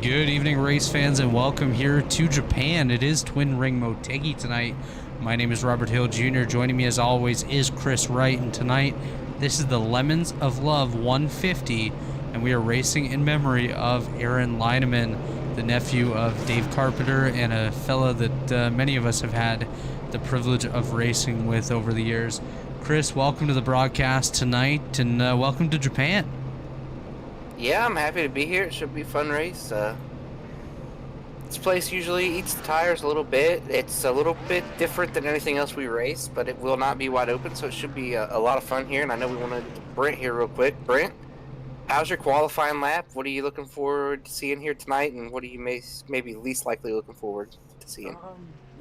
Good evening, race fans, and welcome here to Japan. It is Twin Ring Motegi tonight. My name is Robert Hill Jr. Joining me as always is Chris Wright, and tonight this is the Lemons of Love 150, and we are racing in memory of Aaron Lineman, the nephew of Dave Carpenter and a fella that many of us have had the privilege of racing with over the years. Chris, welcome to the broadcast tonight, and welcome to Japan. Yeah, I'm happy to be here. It should be a fun race. This place usually eats the tires a little bit. It's a little bit different than anything else we race, but it will not be wide open, so it should be a lot of fun here. And I know we want to get to Brent here real quick. Brent, how's your qualifying lap? What are you looking forward to seeing here tonight, and what are you maybe least likely looking forward to seeing?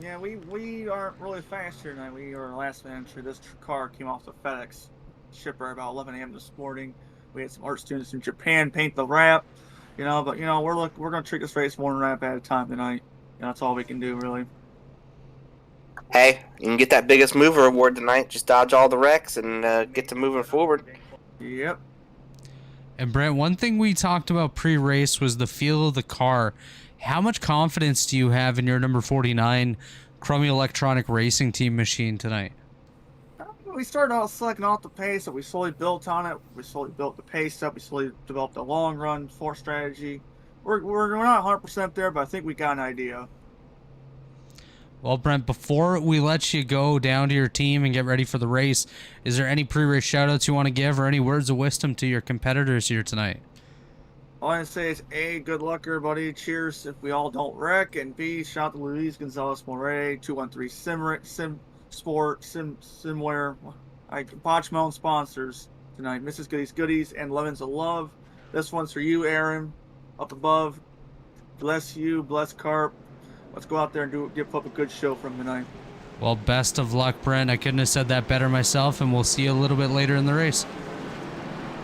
Yeah, we aren't really fast here tonight. We are last man entry. This car came off the FedEx shipper about 11 a.m. this morning. We had some art students in Japan paint the wrap, but we're gonna treat this race one wrap at a time tonight. That's all we can do, really. Hey, you can get that biggest mover award tonight. Just dodge all the wrecks and get to moving forward. Yep. And Brent, one thing we talked about pre-race was the feel of the car. How much confidence do you have in your number 49 Chromie Electronic Racing Team machine tonight? We started out selecting off the pace, so we slowly built on it. We slowly built the pace up. We slowly developed a long run force strategy. We're not 100% there, but I think we got an idea. Well, Brent, before we let you go down to your team and get ready for the race, is there any pre-race shout-outs you want to give or any words of wisdom to your competitors here tonight? All I can say is A, good luck, everybody. Cheers if we all don't wreck. And B, shout out to Luis Gonzalez Moray, 213 Simware. I botch my own sponsors tonight. Mrs. Goodies Goodies and Lemons of Love. This one's for you, Aaron. Up above. Bless you, bless Carp. Let's go out there and give up a good show from tonight. Well, best of luck, Brent. I couldn't have said that better myself, and we'll see you a little bit later in the race.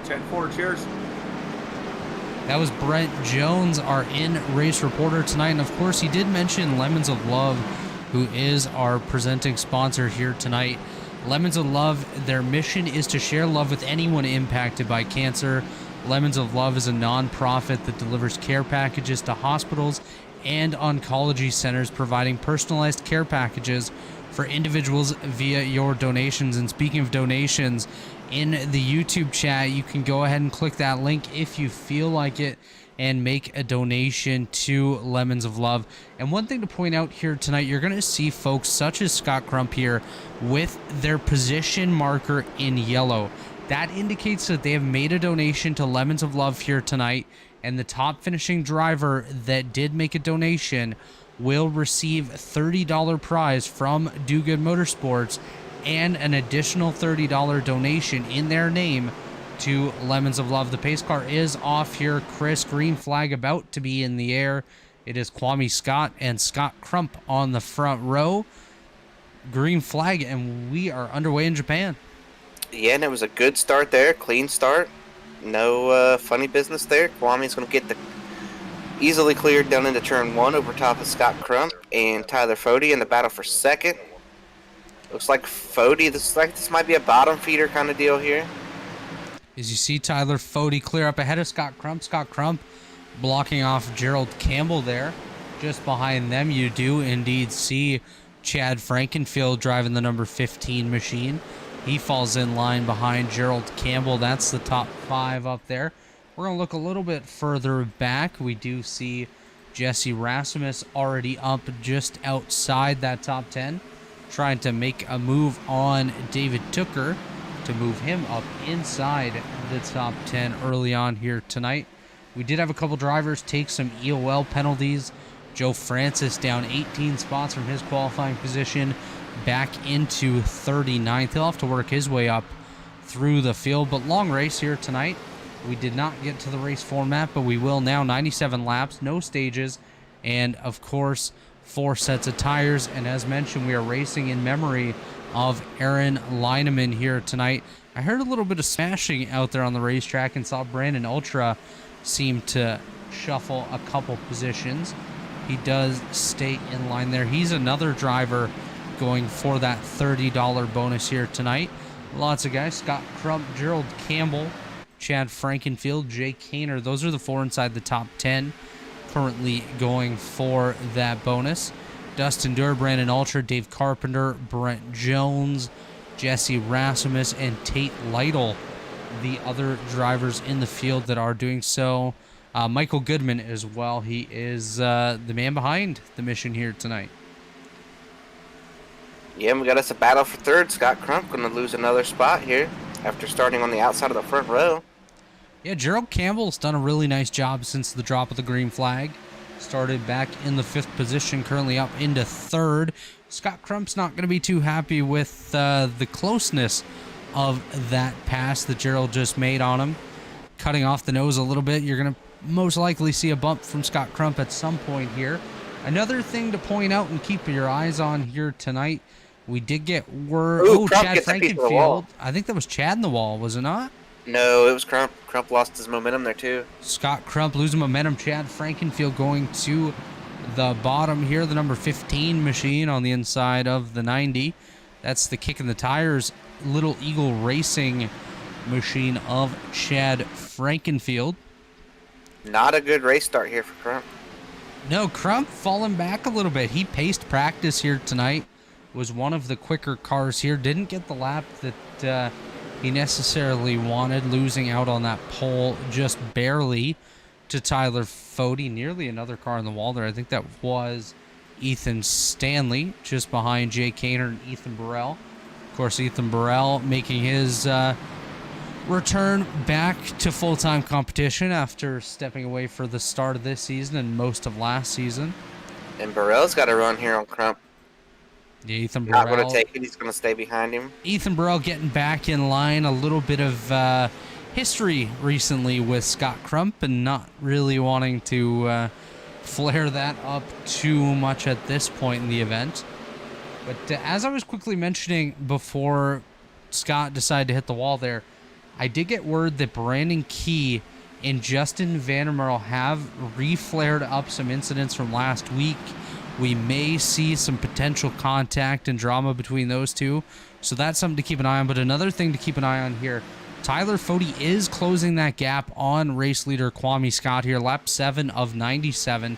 10-4, cheers. That was Brent Jones, our in-race reporter tonight, and of course he did mention Lemons of Love, who is our presenting sponsor here tonight. Lemons of Love, their mission is to share love with anyone impacted by cancer. Lemons of Love is a non-profit that delivers care packages to hospitals and oncology centers, providing personalized care packages for individuals via your donations. And speaking of donations, in the YouTube chat, you can go ahead and click that link if you feel like it and make a donation to Lemons of Love. And one thing to point out here tonight, you're going to see folks such as Scott Crump here with their position marker in yellow. That indicates that they have made a donation to Lemons of Love here tonight, and the top finishing driver that did make a donation will receive a $30 prize from Do Good Motorsports and an additional $30 donation in their name to Lemons of Love. The pace car is off here. Chris, green flag about to be in the air. It is Kwame Scott and Scott Crump on the front row. Green flag, and we are underway in Japan. Yeah, and it was a good start there. Clean start. No funny business there. Kwame's going to get the easily cleared down into turn 1 over top of Scott Crump and Tyler Fody in the battle for second. Looks like Fody, this might be a bottom feeder kind of deal here. As you see Tyler Fody clear up ahead of Scott Crump. Scott Crump blocking off Gerald Campbell there. Just behind them, you do indeed see Chad Frankenfield driving the number 15 machine. He falls in line behind Gerald Campbell. That's the top 5 up there. We're going to look a little bit further back. We do see Jesse Rasmus already up just outside that top 10, trying to make a move on David Tooker to move him up inside the top 10 early on here tonight. We did have a couple drivers take some EOL penalties. Joe Francis down 18 spots from his qualifying position back into 39th. He'll have to work his way up through the field, but long race here tonight. We did not get to the race format, but we will now. 97 laps, no stages, and of course 4 sets of tires. And as mentioned, we are racing in memory of Aaron Lineman here tonight. I heard a little bit of smashing out there on the racetrack and saw Brandon Ultra seem to shuffle a couple positions. He does stay in line there. He's another driver going for that $30 bonus here tonight. Lots of guys. Scott Crump, Gerald Campbell, Chad Frankenfield, Jay Kaner. Those are the 4 inside the top 10. currently going for that bonus. Dustin Durr, Brandon Ultra, Dave Carpenter, Brent Jones, Jesse Rasmus, and Tate Lytle, the other drivers in the field that are doing so. Michael Goodman as well. He is the man behind the mission here tonight. Yeah, we got us a battle for third. Scott Crump going to lose another spot here after starting on the outside of the front row. Yeah, Gerald Campbell's done a really nice job since the drop of the green flag. Started back in the 5th position, currently up into 3rd. Scott Crump's not going to be too happy with the closeness of that pass that Gerald just made on him. Cutting off the nose a little bit. You're going to most likely see a bump from Scott Crump at some point here. Another thing to point out and keep your eyes on here tonight, we did get word... Chad Frankenfield. I think that was Chad in the wall, was it not? No, it was Crump. Crump lost his momentum there, too. Scott Crump losing momentum. Chad Frankenfield going to the bottom here. The number 15 machine on the inside of the 90. That's the kick in the tires. Little Eagle Racing machine of Chad Frankenfield. Not a good race start here for Crump. No, Crump falling back a little bit. He paced practice here tonight. Was one of the quicker cars here. Didn't get the lap that... he necessarily wanted, losing out on that pole just barely to Tyler Fode. Nearly another car on the wall there. I think that was Ethan Stanley, just behind Jay Kaner and Ethan Burrell. Of course, Ethan Burrell making his return back to full-time competition after stepping away for the start of this season and most of last season. And Burrell's got a run here on Crump. Yeah, Ethan Burrell. Not going to take it. He's going to stay behind him. Ethan Burrell getting back in line. A little bit of history recently with Scott Crump and not really wanting to flare that up too much at this point in the event. But as I was quickly mentioning before Scott decided to hit the wall there, I did get word that Brandon Key and Justin Vandermeer have re-flared up some incidents from last week. We may see some potential contact and drama between those two. So that's something to keep an eye on. But another thing to keep an eye on here, Tyler Fode is closing that gap on race leader Kwame Scott here. Lap 7 of 97.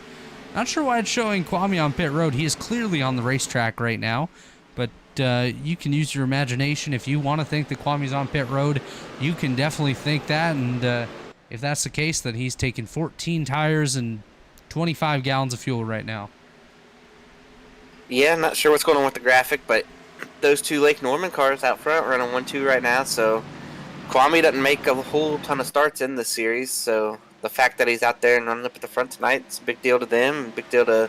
Not sure why it's showing Kwame on pit road. He is clearly on the racetrack right now. But you can use your imagination. If you want to think that Kwame's on pit road, you can definitely think that. And if that's the case, then he's taking 14 tires and 25 gallons of fuel right now. Yeah, I'm not sure what's going on with the graphic, but those two Lake Norman cars out front running 1-2 right now, so Kwame doesn't make a whole ton of starts in this series, so the fact that he's out there and running up at the front tonight, it's a big deal to them, and big deal to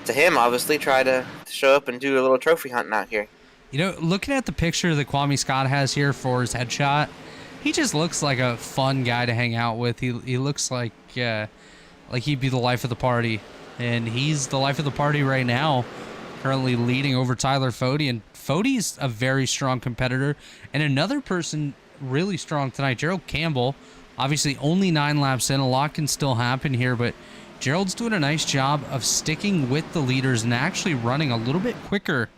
him, obviously, try to show up and do a little trophy hunting out here. You know, looking at the picture that Kwame Scott has here for his headshot, he just looks like a fun guy to hang out with. He looks like he'd be the life of the party, and he's the life of the party right now. Currently leading over Tyler Fode, and Fode's a very strong competitor. And another person really strong tonight, Gerald Campbell. Obviously only 9 laps in, a lot can still happen here, but Gerald's doing a nice job of sticking with the leaders and actually running a little bit quicker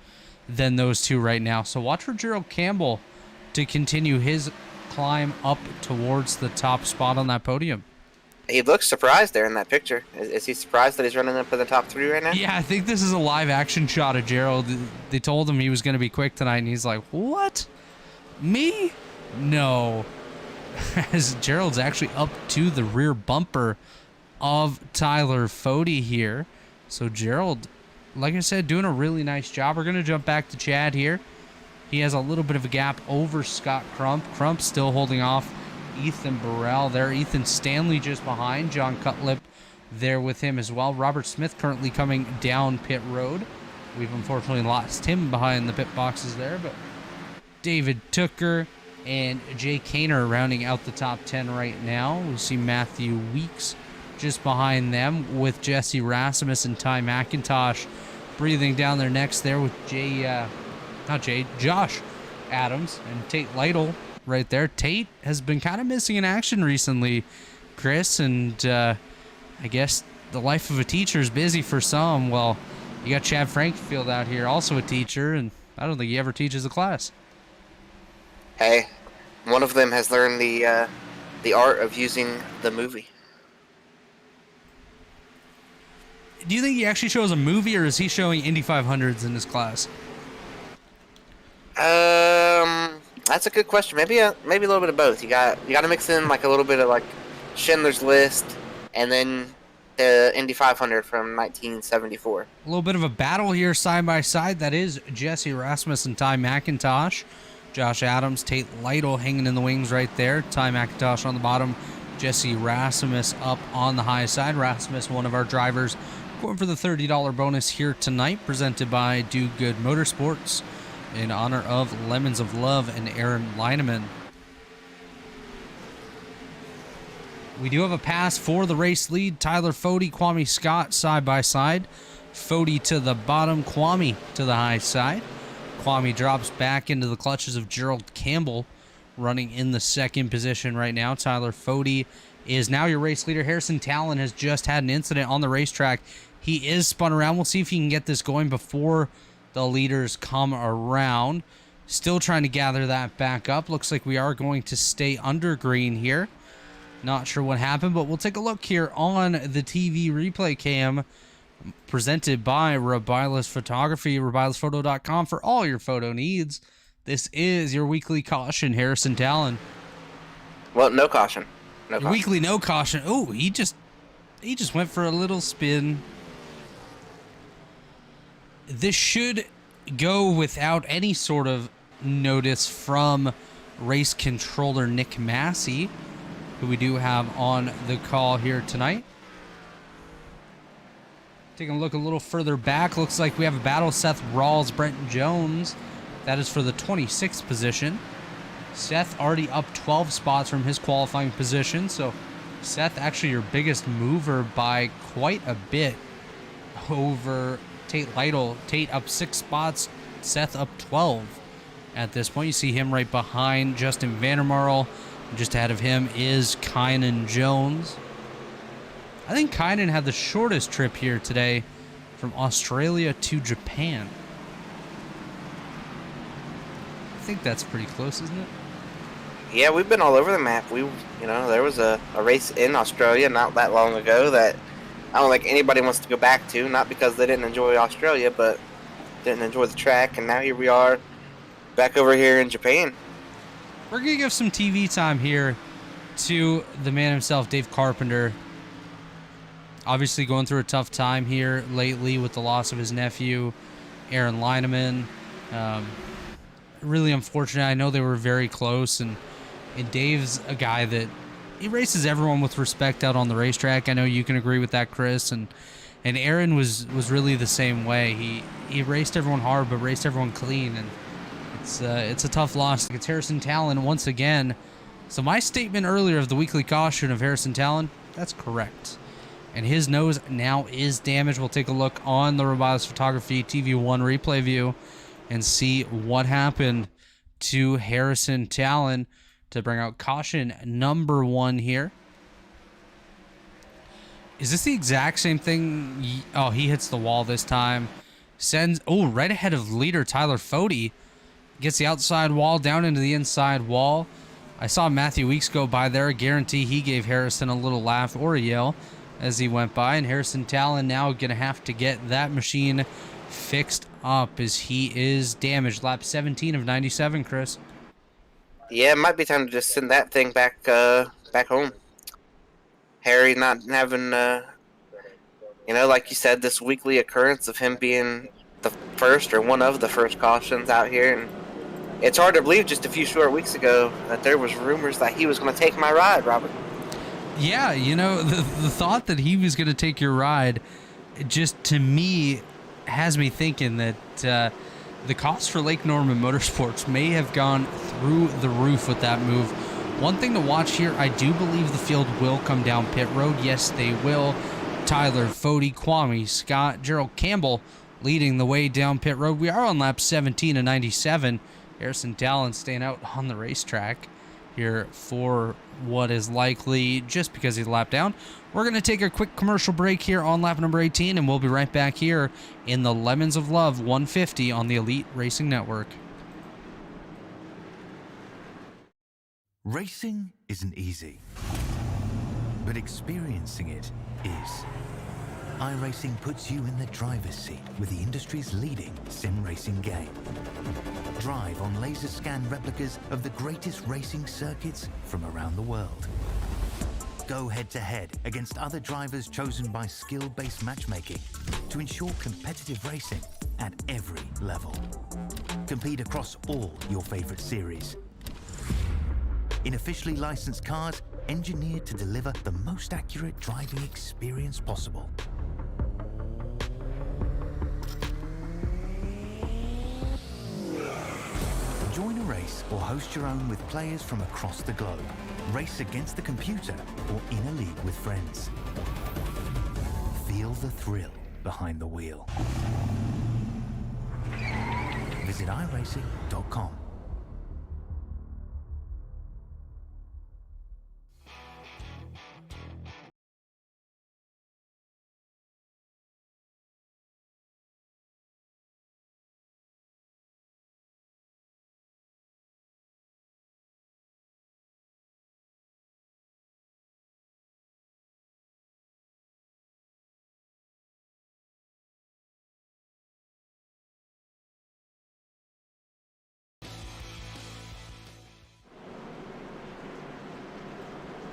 than those two right now. So watch for Gerald Campbell to continue his climb up towards the top spot on that podium. He looks surprised there in that picture. Is he surprised that he's running up in the top 3 right now? Yeah, I think this is a live action shot of Gerald. They told him he was going to be quick tonight, and he's like, what? Me? No. As Gerald's actually up to the rear bumper of Tyler Fode here. So Gerald, like I said, doing a really nice job. We're going to jump back to Chad here. He has a little bit of a gap over Scott Crump. Crump still holding off Ethan Burrell there. Ethan Stanley just behind. John Cutlip there with him as well. Robert Smith currently coming down pit road. We've unfortunately lost him behind the pit boxes there, but David Tooker and Jay Kaner rounding out the top 10 right now. We see Matthew Weeks just behind them with Jesse Rasmus and Ty McIntosh breathing down their necks there with Josh Adams and Tate Lytle right there. Tate has been kind of missing in action recently, Chris, and I guess the life of a teacher is busy for some. Well, you got Chad Frankfield out here, also a teacher, and I don't think he ever teaches a class. Hey, one of them has learned the art of using the movie. Do you think he actually shows a movie, or is he showing Indy 500s in his class? That's a good question. Maybe a little bit of both. You got to mix in like a little bit of like Schindler's List, and then the Indy 500 from 1974. A little bit of a battle here side by side. That is Jesse Rasmus and Ty McIntosh. Josh Adams, Tate Lytle hanging in the wings right there. Ty McIntosh on the bottom. Jesse Rasmus up on the high side. Rasmus, one of our drivers, going for the $30 bonus here tonight, presented by Do Good Motorsports in honor of Lemons of Love and Aaron Lineman. We do have a pass for the race lead. Tyler Fode, Kwame Scott side by side. Fode to the bottom, Kwame to the high side. Kwame drops back into the clutches of Gerald Campbell, running in the second position right now. Tyler Fode is now your race leader. Harrison Talon has just had an incident on the racetrack. He is spun around. We'll see if he can get this going before the leaders come around. Still trying to gather that back up. Looks like we are going to stay under green here. Not sure what happened, but we'll take a look here on the TV replay cam presented by Rebilas Photography, rebilasphoto.com for all your photo needs. This is your weekly caution, Harrison Talon. Well, no caution. No caution. Weekly no caution. Oh, he just went for a little spin. This should go without any sort of notice from race controller Nick Massey, who we do have on the call here tonight. Taking a look a little further back, looks like we have a battle. Seth Rawls, Brent Jones. That is for the 26th position. Seth already up 12 spots from his qualifying position, so Seth actually your biggest mover by quite a bit over Tate Lytle. Tate up 6 spots, Seth up 12 at this point. You see him right behind Justin Vandermarl. Just ahead of him is Kynan Jones. I think Kynan had the shortest trip here today from Australia to Japan. I think that's pretty close, isn't it? Yeah, we've been all over the map. There was a race in Australia not that long ago that I don't think anybody wants to go back to, not because they didn't enjoy Australia, but didn't enjoy the track, and now here we are back over here in Japan. We're going to give some TV time here to the man himself, Dave Carpenter. Obviously going through a tough time here lately with the loss of his nephew, Aaron Lineman. Really unfortunate. I know they were very close, and Dave's a guy that he races everyone with respect out on the racetrack. I know you can agree with that, Chris. And Aaron was really the same way. He raced everyone hard, but raced everyone clean, and it's a tough loss. It's Harrison Talon once again. So my statement earlier of the weekly caution of Harrison Talon, that's correct. And his nose now is damaged. We'll take a look on the Rebilas Photography TV1 replay view and see what happened to Harrison Talon to bring out caution number 1 here. Is this the exact same thing? Oh, he hits the wall this time. Right ahead of leader Tyler Fode. Gets the outside wall down into the inside wall. I saw Matthew Weeks go by there. I guarantee he gave Harrison a little laugh or a yell as he went by. And Harrison Talon now going to have to get that machine fixed up as he is damaged. Lap 17 of 97, Chris. Yeah, it might be time to just send that thing back home. Harry not having, like you said, this weekly occurrence of him being the first or one of the first cautions out here. And it's hard to believe just a few short weeks ago that there was rumors that he was going to take my ride, Robert. Yeah, the thought that he was going to take your ride just, to me, has me thinking that the cost for Lake Norman Motorsports may have gone through the roof with that move. One thing to watch here, I do believe the field will come down pit road. Yes, they will. Tyler Fode, Kwame Scott, Gerald Campbell leading the way down pit road. We are on lap 17 of 97. Harrison Talon staying out on the racetrack here for what is likely just because he's lapped down. We're going to take a quick commercial break here on lap number 18, and we'll be right back here in the Lemons of Love 150 on the Elite Racing Network. Racing isn't easy, but experiencing it is. iRacing puts you in the driver's seat with the industry's leading sim racing game. Drive on laser scan replicas of the greatest racing circuits from around the world. Go head-to-head against other drivers chosen by skill-based matchmaking to ensure competitive racing at every level. Compete across all your favorite series. In officially licensed cars, engineered to deliver the most accurate driving experience possible. Join a race or host your own with players from across the globe. Race against the computer or in a league with friends. Feel the thrill behind the wheel. Visit iRacing.com.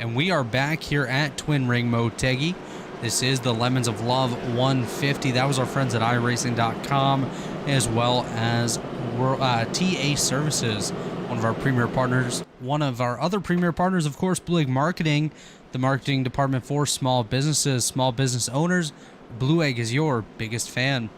And we are back here at Twin Ring Motegi. This is the Lemons of Love 150. That was our friends at iRacing.com, as well as TA Services, one of our premier partners. One of our other premier partners, of course, Blue Egg Marketing, the marketing department for small businesses, small business owners. Blue Egg is your biggest fan.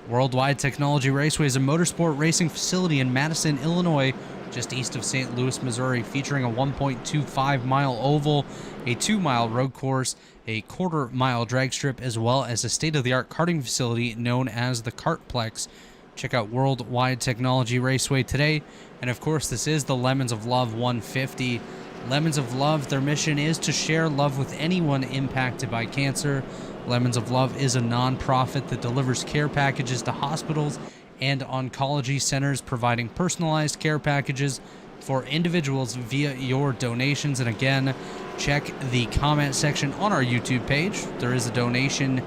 Worldwide Technology Raceway is a motorsport racing facility in Madison, Illinois, just east of St. Louis, Missouri, featuring a 1.25-mile oval, a 2-mile road course, a quarter-mile drag strip, as well as a state-of-the-art karting facility known as the Kartplex. Check out Worldwide Technology Raceway today. And of course, this is the Lemons of Love 150. Lemons of Love, their mission is to share love with anyone impacted by cancer. Lemons of Love is a non-profit that delivers care packages to hospitals and oncology centers, providing personalized care packages for individuals via your donations. And again, check the comment section on our YouTube page. There is a donation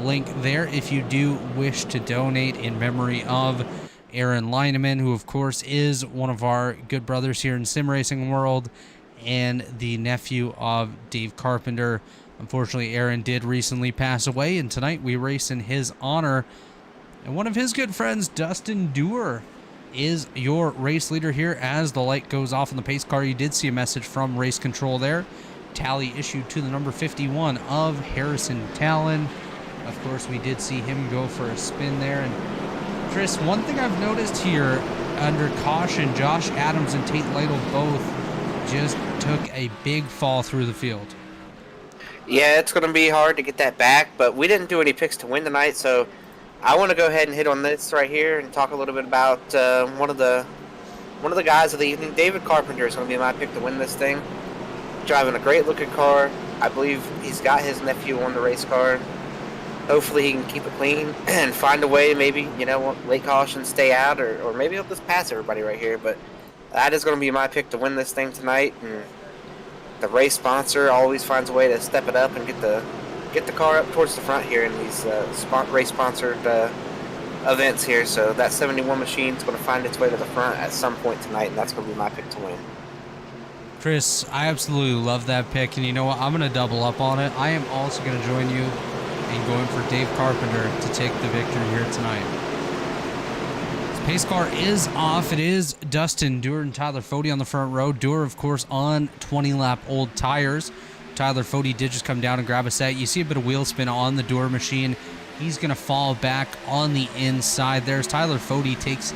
link there if you do wish to donate in memory of Aaron Lineman, who of course is one of our good brothers here in sim racing world and the nephew of Dave Carpenter. Unfortunately, Aaron did recently pass away, and tonight we race in his honor. And one of his good friends, Dustin Dewar, is your race leader here as the light goes off on the pace car. You did see a message from race control there. Tally issued to the number 51 of Harrison Talon. Of course, we did see him go for a spin there. And Chris, one thing I've noticed here under caution, Josh Adams and Tate Lytle both just took a big fall through the field. Yeah, it's going to be hard to get that back, but we didn't do any picks to win tonight, so I want to go ahead and hit on this right here and talk a little bit about one of the guys of the evening. David Carpenter is going to be my pick to win this thing. Driving a great looking car. I believe he's got his nephew on the race car. Hopefully he can keep it clean and find a way, maybe, late caution, stay out, or maybe he'll just pass everybody right here. But that is going to be my pick to win this thing tonight. And the race sponsor always finds a way to step it up and get the car up towards the front here in these race sponsored events here. So that 71 machine is going to find its way to the front at some point tonight, and that's going to be my pick to win. Chris, I absolutely love that pick, and you know what? I'm going to double up on it. I am also going to join you in going for Dave Carpenter to take the victory here tonight. This pace car is off. It is Dustin Dewar and Tyler Fody on the front row. Dewar, of course, on 20-lap old tires. Tyler Fody did just come down and grab a set. You see a bit of wheel spin on the Dewar machine. He's going to fall back on the inside. There's Tyler Fody takes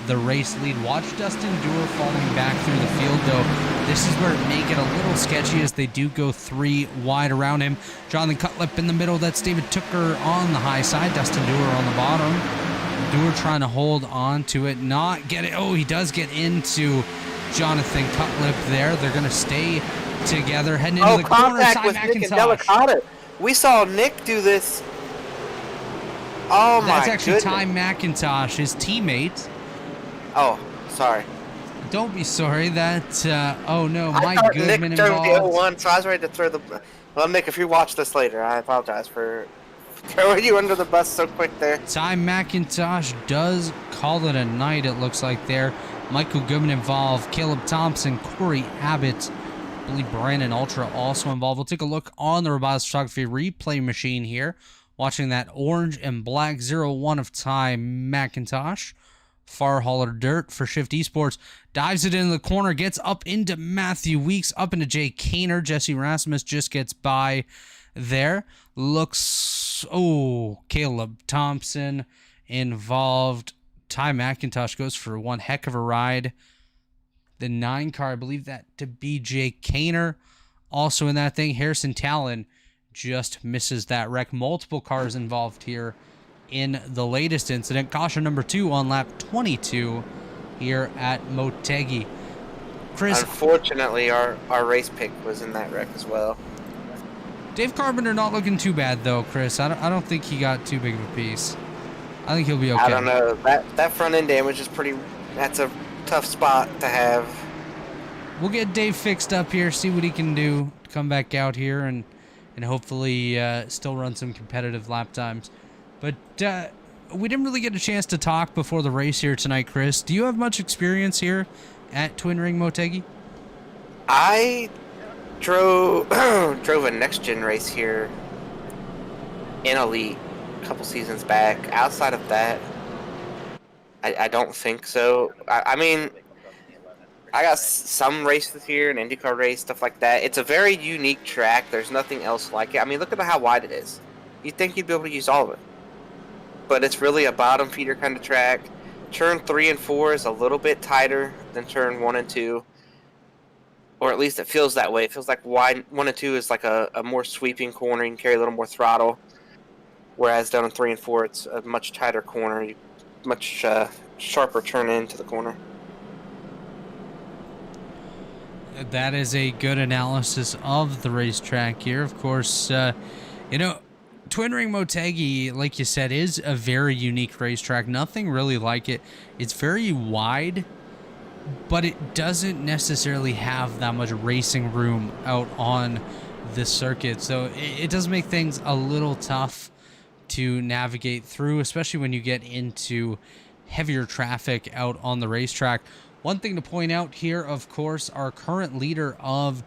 the race lead. Watch Dustin Dewar falling back through the field, though. This is where it may get a little sketchy as they do go 3 wide around him. Jonathan Cutlip in the middle. That's David Tooker on the high side. Dustin Dewar on the bottom. Dewar trying to hold on to it. Not get it. Oh, he does get into Jonathan Cutlip there. They're going to stay together. Heading into the corner. Contact with Nick and Delicata. We saw Nick do this. Oh, my That's actually goodness. Ty McIntosh, his teammate. Oh, sorry. Don't be sorry. Oh no, I Mike thought Goodman Nick drove involved. the 01, so I was ready to throw the. Well, Nick, if you watch this later, I apologize for throwing you under the bus so quick there. Ty McIntosh does call it a night, it looks like there. Michael Goodman involved, Caleb Thompson, Corey Abbott, I believe Brandon Ultra also involved. We'll take a look on the Rebilas Photography replay machine here, watching that orange and black 01 of Ty McIntosh. Far hauler dirt for Shift Esports. Dives it into the corner, gets up into Matthew Weeks, up into Jay Kaner. Jesse Rasmus just gets by there. Looks, oh, Caleb Thompson involved. Ty McIntosh goes for one heck of a ride. The 9 car, I believe that to be Jay Kaner. Also in that thing, Harrison Talon just misses that wreck. Multiple cars involved here in the latest incident. Caution number 2 on lap 22 here at Motegi. Chris, unfortunately, our race pick was in that wreck as well. Dave Carpenter not looking too bad though, Chris. I don't think he got too big of a piece. I think he'll be okay. I don't know. That front end damage is pretty. That's a tough spot to have. We'll get Dave fixed up here, see what he can do to come back out here and hopefully still run some competitive lap times. But we didn't really get a chance to talk before the race here tonight, Chris. Do you have much experience here at Twin Ring Motegi? I drove a next gen race here in Elite a couple seasons back. Outside of that, I don't think so. I mean, I got some races here, an IndyCar race, stuff like that. It's a very unique track. There's nothing else like it. I mean, look at how wide it is. You'd think you'd be able to use all of it. But it's really a bottom feeder kind of track. Turn 3 and 4 is a little bit tighter than turn 1 and 2. Or at least it feels that way. It feels like 1 and 2 is like a more sweeping corner. You can carry a little more throttle. Whereas down in 3 and 4, it's a much tighter corner. Much sharper turn into the corner. That is a good analysis of the racetrack here. Of course, you know, Twin Ring Motegi, like you said, is a very unique racetrack. Nothing really like it. It's very wide, but it doesn't necessarily have that much racing room out on the circuit. So it does make things a little tough to navigate through, especially when you get into heavier traffic out on the racetrack. One thing to point out here, of course, our current leader of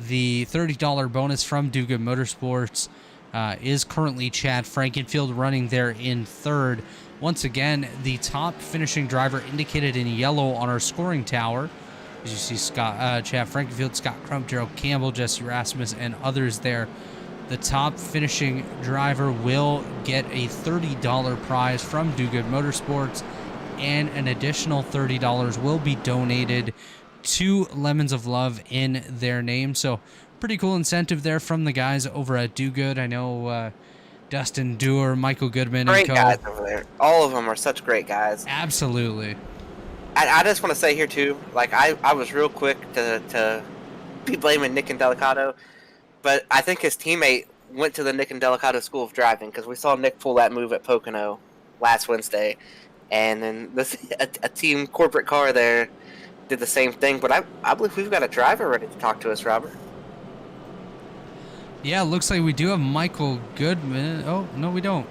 the $30 bonus from Do Good Motorsports is currently Chad Frankenfield, running there in third. Once again, the top finishing driver indicated in yellow on our scoring tower. As you see, Chad Frankenfield, Scott Crump, Gerald Campbell, Jesse Rasmus, and others there. The top finishing driver will get a $30 prize from Do Good Motorsports, and an additional $30 will be donated to Lemons of Love in their name. So pretty cool incentive there from the guys over at Do Good. I know Dustin Dewar, Michael Goodman, Great and co. guys over there. All of them are such great guys. Absolutely. I just want to say here too, like I was real quick to be blaming Nick Indelicato, but I think his teammate went to the Nick Indelicato School of Driving, because we saw Nick pull that move at Pocono last Wednesday, and then a team corporate car there did the same thing. But I believe we've got a driver ready to talk to us, Robert. Yeah, it looks like we do have Michael Goodman. Oh, no, we don't.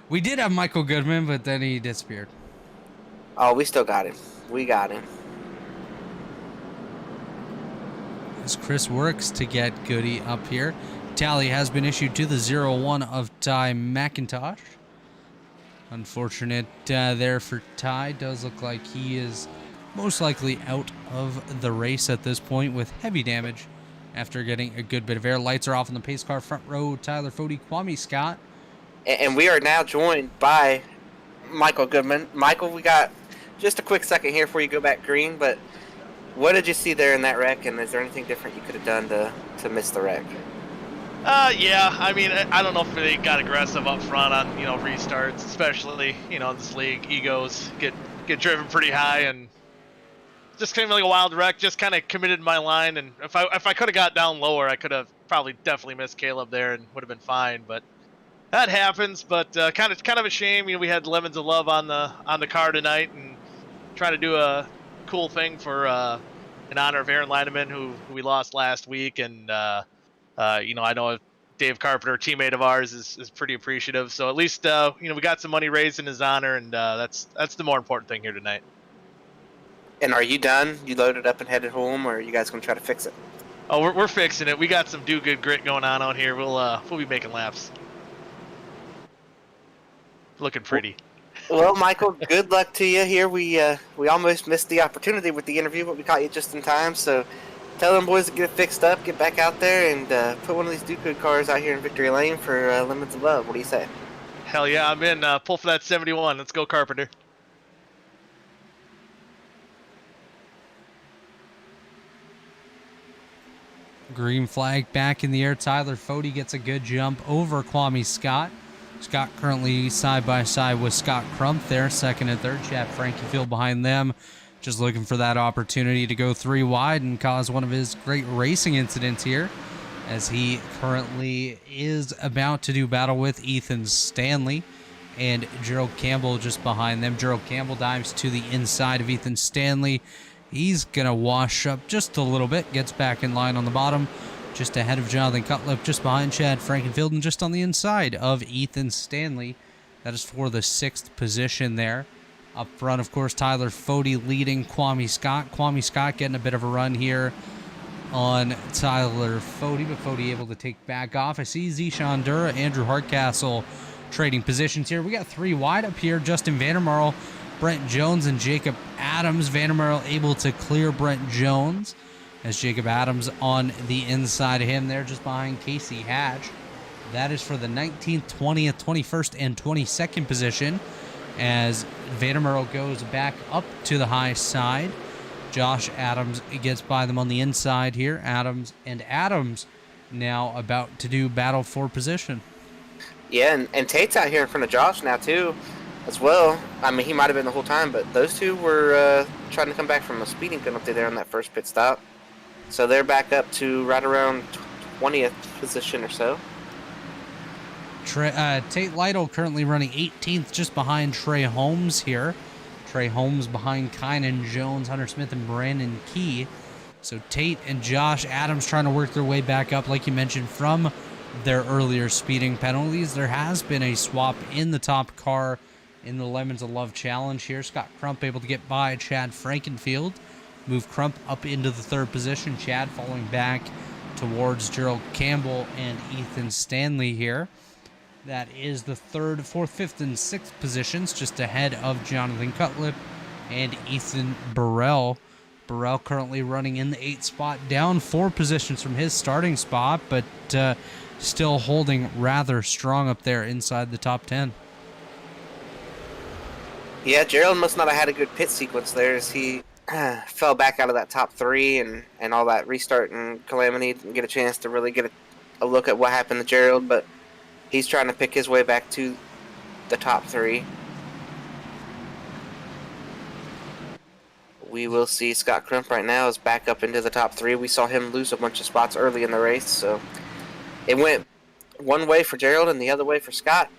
We did have Michael Goodman, but then he disappeared. Oh, we still got him. We got him. As Chris works to get Goody up here. Tally has been issued to the 0-1 of Ty McIntosh. Unfortunate there for Ty. Does look like he is most likely out of the race at this point with heavy damage after getting a good bit of air. Lights are off on the pace car front row. Tyler Fody, Kwame Scott. And we are now joined by Michael Goodman. Michael, we got just a quick second here before you go back green, but what did you see there in that wreck, and is there anything different you could have done to miss the wreck? Yeah, I mean, I don't know if they got aggressive up front on, restarts, especially, in this league. Egos get driven pretty high, and just came like a wild wreck, just kind of committed my line, and if I could have got down lower, I could have probably definitely missed Caleb there and would have been fine, but that happens. But kind of a shame. We had Lemons of Love on the car tonight, and trying to do a cool thing for in honor of Aaron Lineman, who we lost last week, and I know Dave Carpenter, a teammate of ours, is pretty appreciative. So at least we got some money raised in his honor, and that's the more important thing here tonight. And are you done? You loaded up and headed home, or are you guys gonna try to fix it? Oh, we're fixing it. We got some do good grit going on out here. We'll be making laps. Looking pretty. Well, Michael, good luck to you here. We almost missed the opportunity with the interview, but we caught you just in time. So tell them boys to get it fixed up, get back out there, and put one of these do-good cars out here in Victory Lane for Limits Above. What do you say? Hell yeah, I'm in. Pull for that 71. Let's go, Carpenter. Green flag back in the air. Tyler Fode gets a good jump over Kwame Scott. Scott currently side by side with Scott Crump there, second and third. Chad Frankenfield behind them, just looking for that opportunity to go 3 wide and cause one of his great racing incidents here, as he currently is about to do battle with Ethan Stanley and Gerald Campbell just behind them. Gerald Campbell dives to the inside of Ethan Stanley. He's gonna wash up just a little bit, gets back in line on the bottom, just ahead of Jonathan Cutlip, just behind Chad Frankenfield, and just on the inside of Ethan Stanley. That is for the 6th position there. Up front, of course, Tyler Fode leading Kwame Scott. Kwame Scott getting a bit of a run here on Tyler Fode, but Fode able to take back off. I see Zishan Dura, Andrew Hardcastle trading positions here. We got 3 wide up here. Justin Vandermarl, Brent Jones, and Jacob Adams. Vandermarl able to clear Brent Jones, as Jacob Adams on the inside of him there, just behind Casey Hatch. That is for the 19th, 20th, 21st, and 22nd position, as Vandermarl goes back up to the high side. Josh Adams gets by them on the inside here. Adams now about to do battle for position. Yeah, and Tate's out here in front of Josh now, too, as well. I mean, he might have been the whole time, but those two were trying to come back from a speeding penalty there on that first pit stop. So they're back up to right around 20th position or so. Tate Lytle currently running 18th, just behind Trey Holmes here. Trey Holmes behind Kynan Jones, Hunter Smith, and Brandon Key. So Tate and Josh Adams trying to work their way back up, like you mentioned, from their earlier speeding penalties. There has been a swap in the top car in the Lemons of Love Challenge here. Scott Crump able to get by Chad Frankenfield. Move Crump up into the 3rd position. Chad falling back towards Gerald Campbell and Ethan Stanley here. That is the 3rd, 4th, 5th, and 6th positions, just ahead of Jonathan Cutlip and Ethan Burrell. Burrell currently running in the 8th spot, down 4 positions from his starting spot, but still holding rather strong up there inside the top 10. Yeah, Gerald must not have had a good pit sequence there, as he fell back out of that top 3 and all that restart and calamity. Didn't get a chance to really get a look at what happened to Gerald, but he's trying to pick his way back to the top 3. We will see Scott Crump right now is back up into the top 3. We saw him lose a bunch of spots early in the race, so it went one way for Gerald and the other way for Scott.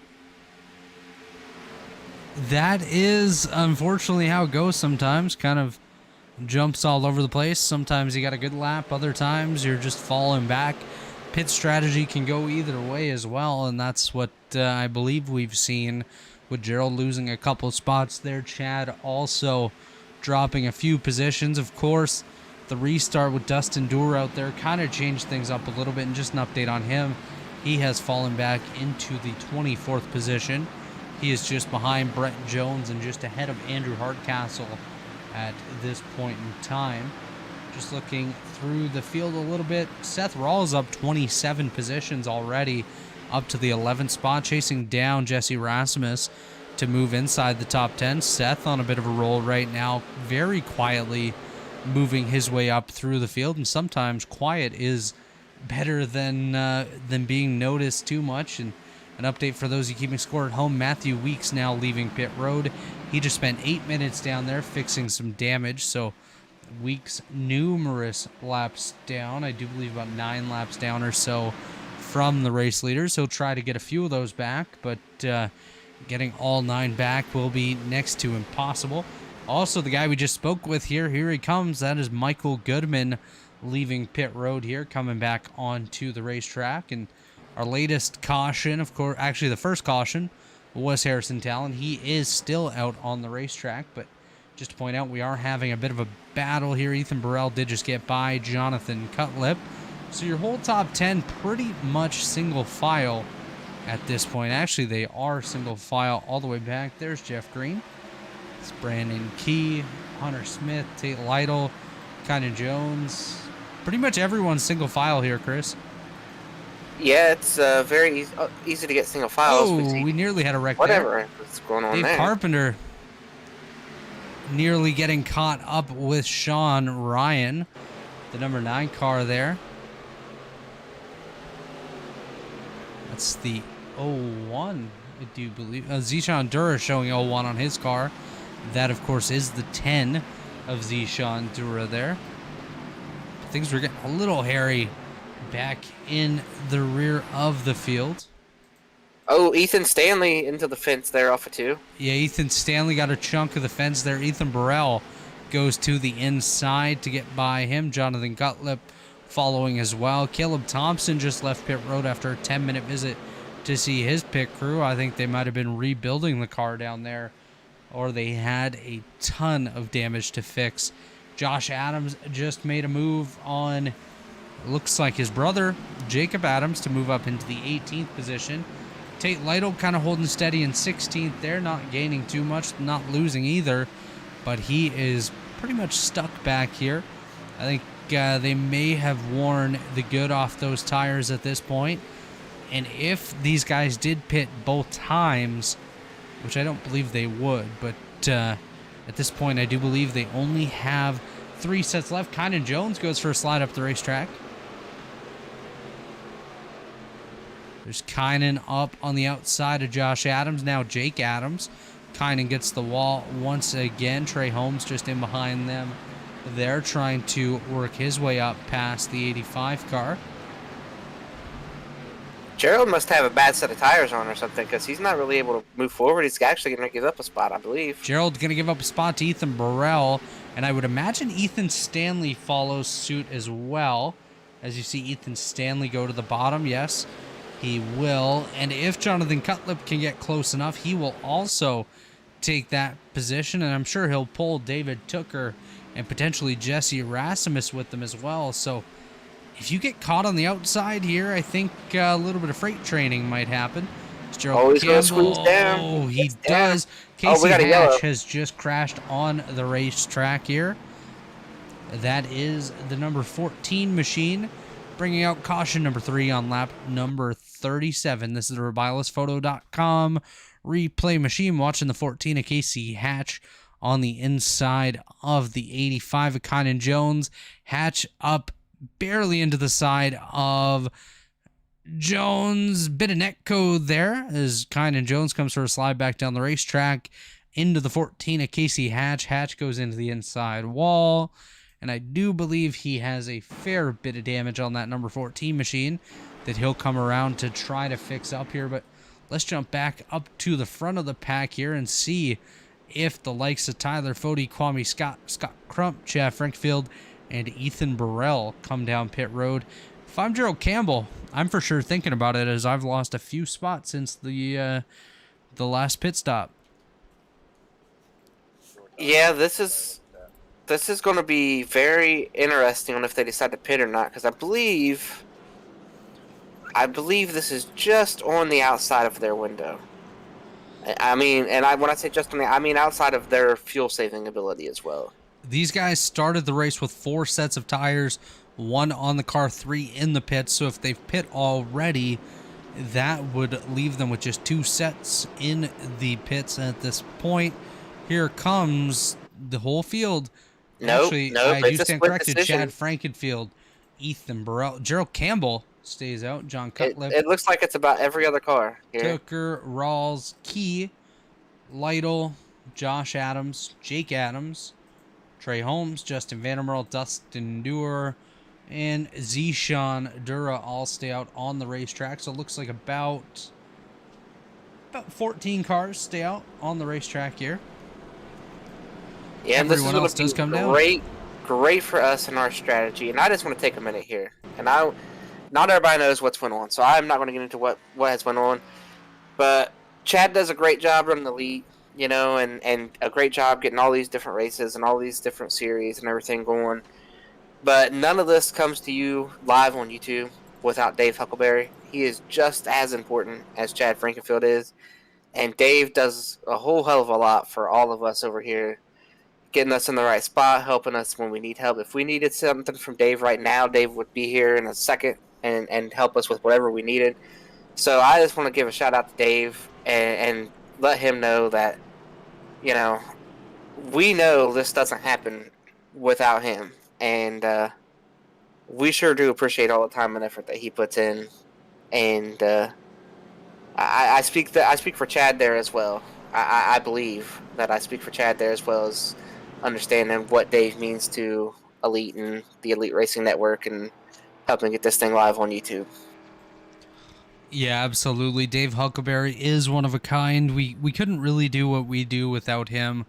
That is unfortunately how it goes sometimes. Kind of jumps all over the place. Sometimes you got a good lap, other times you're just falling back. Pit strategy can go either way as well, and that's what I believe we've seen with Gerald losing a couple spots there. Chad also dropping a few positions. Of course, the restart with Dustin Doer out there kind of changed things up a little bit, and just an update on him, he has fallen back into the 24th position. He is just behind Brent Jones and just ahead of Andrew Hardcastle at this point in time. Just looking through the field a little bit, Seth Rawls up 27 positions already, up to the 11th spot, chasing down Jesse Rasmus to move inside the top 10. Seth on a bit of a roll right now, very quietly moving his way up through the field, and sometimes quiet is better than being noticed too much. And an update for those of you keeping score at home, Matthew Weeks now leaving pit road. He just spent 8 minutes down there fixing some damage, so Weeks numerous laps down. I do believe about 9 laps down or so from the race leaders. He'll try to get a few of those back, but getting all 9 back will be next to impossible. Also, the guy we just spoke with here he comes. That is Michael Goodman leaving pit road here, coming back onto the racetrack. And Our latest caution, of course, actually the first caution, was Harrison Talon. He is still out on the racetrack, but just to point out, we are having a bit of a battle here. Ethan Burrell did just get by Jonathan Cutlip. So your whole top 10 pretty much single file at this point. Actually, they are single file all the way back. There's Jeff Green. It's Brandon Key, Hunter Smith, Tate Lytle, Kynan Jones. Pretty much everyone's single file here, Chris. Yeah, it's very easy to get single files. Oh, we nearly had a wreck Whatever. What's going on Dave there? Carpenter nearly getting caught up with Sean Ryan, the number 9 car there. That's the 01, I do believe. Zishan Dura showing 01 on his car. That, of course, is the 10 of Zishan Dura there. Things were getting a little hairy back in the rear of the field. Oh, Ethan Stanley into the fence there off of 2. Yeah, Ethan Stanley got a chunk of the fence there. Ethan Burrell goes to the inside to get by him. Jonathan Cutlip following as well. Caleb Thompson just left pit road after a 10-minute visit to see his pit crew. I think they might have been rebuilding the car down there, or they had a ton of damage to fix. Josh Adams just made a move on, looks like his brother, Jacob Adams, to move up into the 18th position. Tate Lytle kind of holding steady in 16th there, not gaining too much, not losing either, but he is pretty much stuck back here. I think they may have worn the good off those tires at this point, and if these guys did pit both times, which I don't believe they would, but at this point I do believe they only have 3 sets left. Kynan Jones goes for a slide up the racetrack. There's Kynan up on the outside of Josh Adams. Now Jake Adams. Kynan gets the wall once again. Trey Holmes just in behind them. They're trying to work his way up past the 85 car. Gerald must have a bad set of tires on or something, because he's not really able to move forward. He's actually going to give up a spot, I believe. Gerald's going to give up a spot to Ethan Burrell, and I would imagine Ethan Stanley follows suit as well. As you see Ethan Stanley go to the bottom, yes, he will. And if Jonathan Cutlip can get close enough, he will also take that position, and I'm sure he'll pull David Tooker and potentially Jesse Erasmus with them as well. So if you get caught on the outside here, I think a little bit of freight training might happen. Oh, he's going to squeeze down. Oh, he does. Casey Hatch has just crashed on the racetrack here. That is the number 14 machine, bringing out caution number 3 on lap number 37. This is the RebilasPhoto.com replay machine, watching the 14 of Casey Hatch on the inside of the 85 of Kynan Jones. Hatch up barely into the side of Jones. Bit of neck code there as Kynan Jones comes for a slide back down the racetrack into the 14 of Casey Hatch. Hatch goes into the inside wall, and I do believe he has a fair bit of damage on that number 14 machine that he'll come around to try to fix up here. But let's jump back up to the front of the pack here and see if the likes of Tyler Fody, Kwame Scott, Scott Crump, Chad Frankfield, and Ethan Burrell come down pit road. If I'm Gerald Campbell, I'm for sure thinking about it, as I've lost a few spots since the last pit stop. Yeah, this is going to be very interesting on if they decide to pit or not, because I believe this is just on the outside of their window. I mean, when I say just on the, I mean outside of their fuel saving ability as well. These guys started the race with 4 sets of tires, 1 on the car, 3 in the pits. So if they've pit already, that would leave them with just 2 sets in the pits at this point. Here comes the whole field. Actually, I do stand corrected. Chad Frankenfield, Ethan Burrell, Gerald Campbell stays out. John Cutlip. It looks like it's about every other car here. Tucker, Rawls, Key, Lytle, Josh Adams, Jake Adams, Trey Holmes, Justin Vandermeer, Dustin Dewar, and Zishan Dura all stay out on the racetrack. So it looks like about 14 cars stay out on the racetrack here. Yeah, and everyone else does come down. Great for us and our strategy. And I just want to take a minute here. And not everybody knows what's went on, so I'm not going to get into what has went on. But Chad does a great job running the league, and a great job getting all these different races and all these different series and everything going. But none of this comes to you live on YouTube without Dave Huckleberry. He is just as important as Chad Frankenfield is. And Dave does a whole hell of a lot for all of us over here, getting us in the right spot, helping us when we need help. If we needed something from Dave right now, Dave would be here in a second and help us with whatever we needed. So I just want to give a shout out to Dave and let him know that, we know this doesn't happen without him. And we sure do appreciate all the time and effort that he puts in. And I speak for Chad there as well. I believe that I speak for Chad there as well as understanding what Dave means to Elite and the Elite Racing Network and helping get this thing live on YouTube. Yeah, absolutely. Dave Huckleberry is one of a kind. We couldn't really do what we do without him.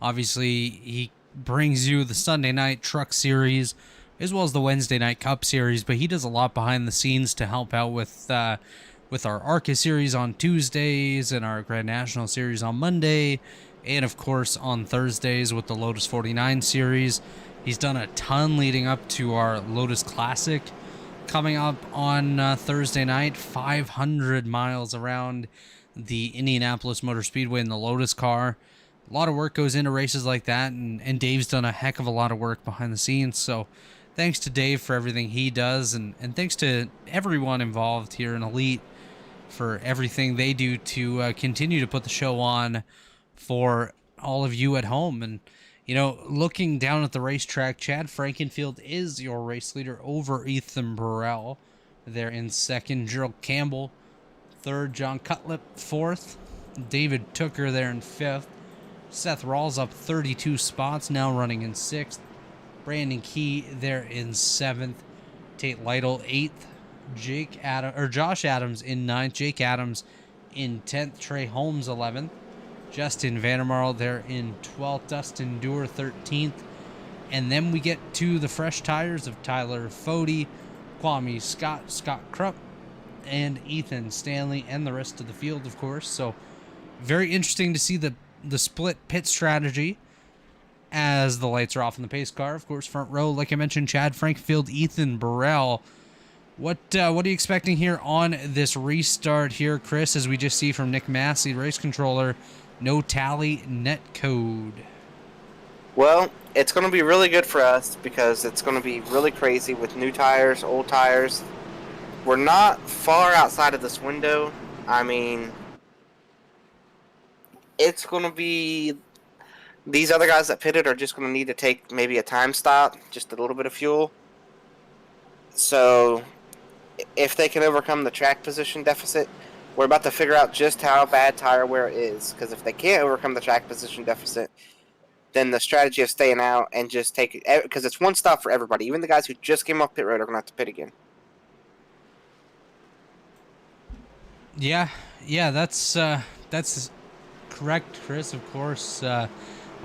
Obviously, he brings you the Sunday night truck series as well as the Wednesday night Cup series, but he does a lot behind the scenes to help out with our ARCA series on Tuesdays and our Grand National series on Monday, and of course on Thursdays with the Lotus 49 series. He's done a ton leading up to our Lotus Classic coming up on Thursday night, 500 miles around the Indianapolis Motor Speedway in the Lotus car. A lot of work goes into races like that, and Dave's done a heck of a lot of work behind the scenes. So thanks to Dave for everything he does, and thanks to everyone involved here in Elite for everything they do to continue to put the show on for all of you at home. And, looking down at the racetrack, Chad Frankenfield is your race leader over Ethan Burrell. They're in second, Gerald Campbell. Third, John Cutlip. Fourth, David Tooker there in fifth. Seth Rawls up 32 spots, now running in sixth. Brandon Key there in seventh. Tate Lytle, eighth. Josh Adams in ninth. Jake Adams in 10th. Trey Holmes, 11th. Justin Vandermarl there in 12th. Dustin Dewar, 13th. And then we get to the fresh tires of Tyler Fode, Kwame Scott, Scott Krupp, and Ethan Stanley, and the rest of the field, of course. So very interesting to see the split pit strategy as the lights are off in the pace car. Of course, front row, like I mentioned, Chad Frankenfield, Ethan Burrell. What are you expecting here on this restart here, Chris, as we just see from Nick Massey, race controller, no tally net code? Well, it's going to be really good for us because it's going to be really crazy with new tires, old tires. We're not far outside of this window. I mean, it's going to be... These other guys that pitted are just going to need to take maybe a time stop, just a little bit of fuel. So if they can overcome the track position deficit, we're about to figure out just how bad tire wear is. Because if they can't overcome the track position deficit, then the strategy of staying out and just take it, because it's one stop for everybody. Even the guys who just came off pit road are going to have to pit again. Yeah, that's correct, Chris. Of course,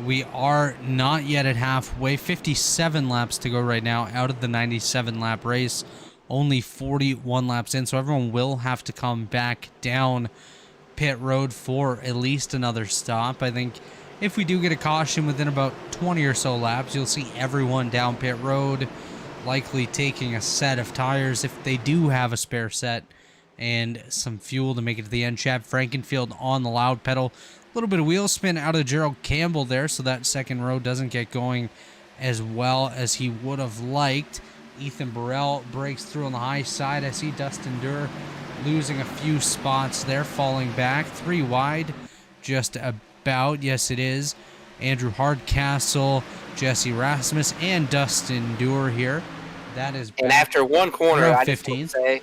we are not yet at halfway. 57 laps to go right now out of the 97-lap race. Only 41 laps in, so everyone will have to come back down pit road for at least another stop. I think if we do get a caution within about 20 or so laps, you'll see everyone down pit road, likely taking a set of tires if they do have a spare set and some fuel to make it to the end. Chad Frankenfield on the loud pedal. A little bit of wheel spin out of Gerald Campbell there, so that second row doesn't get going as well as he would have liked. Ethan Burrell breaks through on the high side. I see Dustin Durr losing a few spots there, falling back. 3 wide, just about. Yes, it is. Andrew Hardcastle, Jesse Rasmus, and Dustin Durr here. That is back. And after one corner, I just 15. want to say,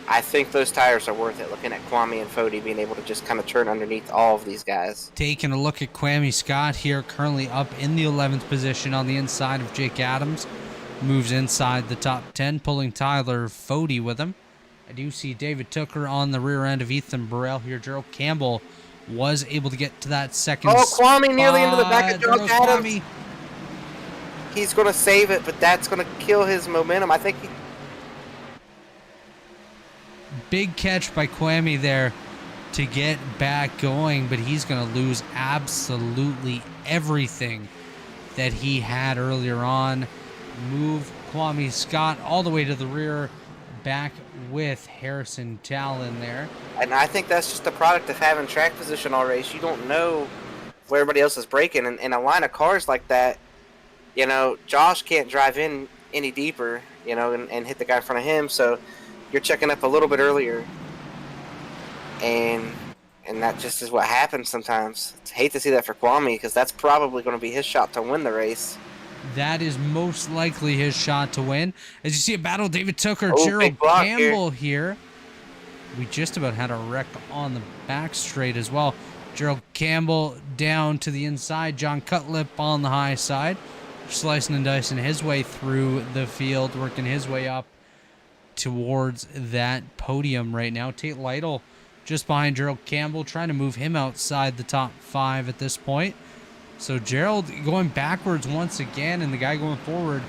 I think those tires are worth it, looking at Kwame and Fode being able to just kind of turn underneath all of these guys. Taking a look at Kwame Scott here, currently up in the 11th position on the inside of Jake Adams. Moves inside the top 10, pulling Tyler Fode with him. I do see David Tooker on the rear end of Ethan Burrell here. Gerald Campbell was able to get to that second spot. Kwame nearly into the back of Gerald Adams. Kwame. He's going to save it, but that's going to kill his momentum. I think big catch by Kwame there to get back going, but he's going to lose absolutely everything that he had earlier on. Move Kwame Scott all the way to the rear, back with Harrison Talon there. And I think that's just the product of having track position all race. You don't know where everybody else is braking. And in a line of cars like that, you know, Josh can't drive in any deeper, you know, and hit the guy in front of him. So you're checking up a little bit earlier. And that just is what happens sometimes. I hate to see that for Kwame, because that's probably going to be his shot to win the race. That is most likely his shot to win. As you see a battle, David Tooker, Oh, Gerald big block Campbell here. We just about had a wreck on the back straight as well. Gerald Campbell down to the inside. John Cutlip on the high side. Slicing and dicing his way through the field, working his way up towards that podium right now. Tate Lytle just behind Gerald Campbell, trying to move him outside the top 5 at this point. So Gerald going backwards once again, and the guy going forward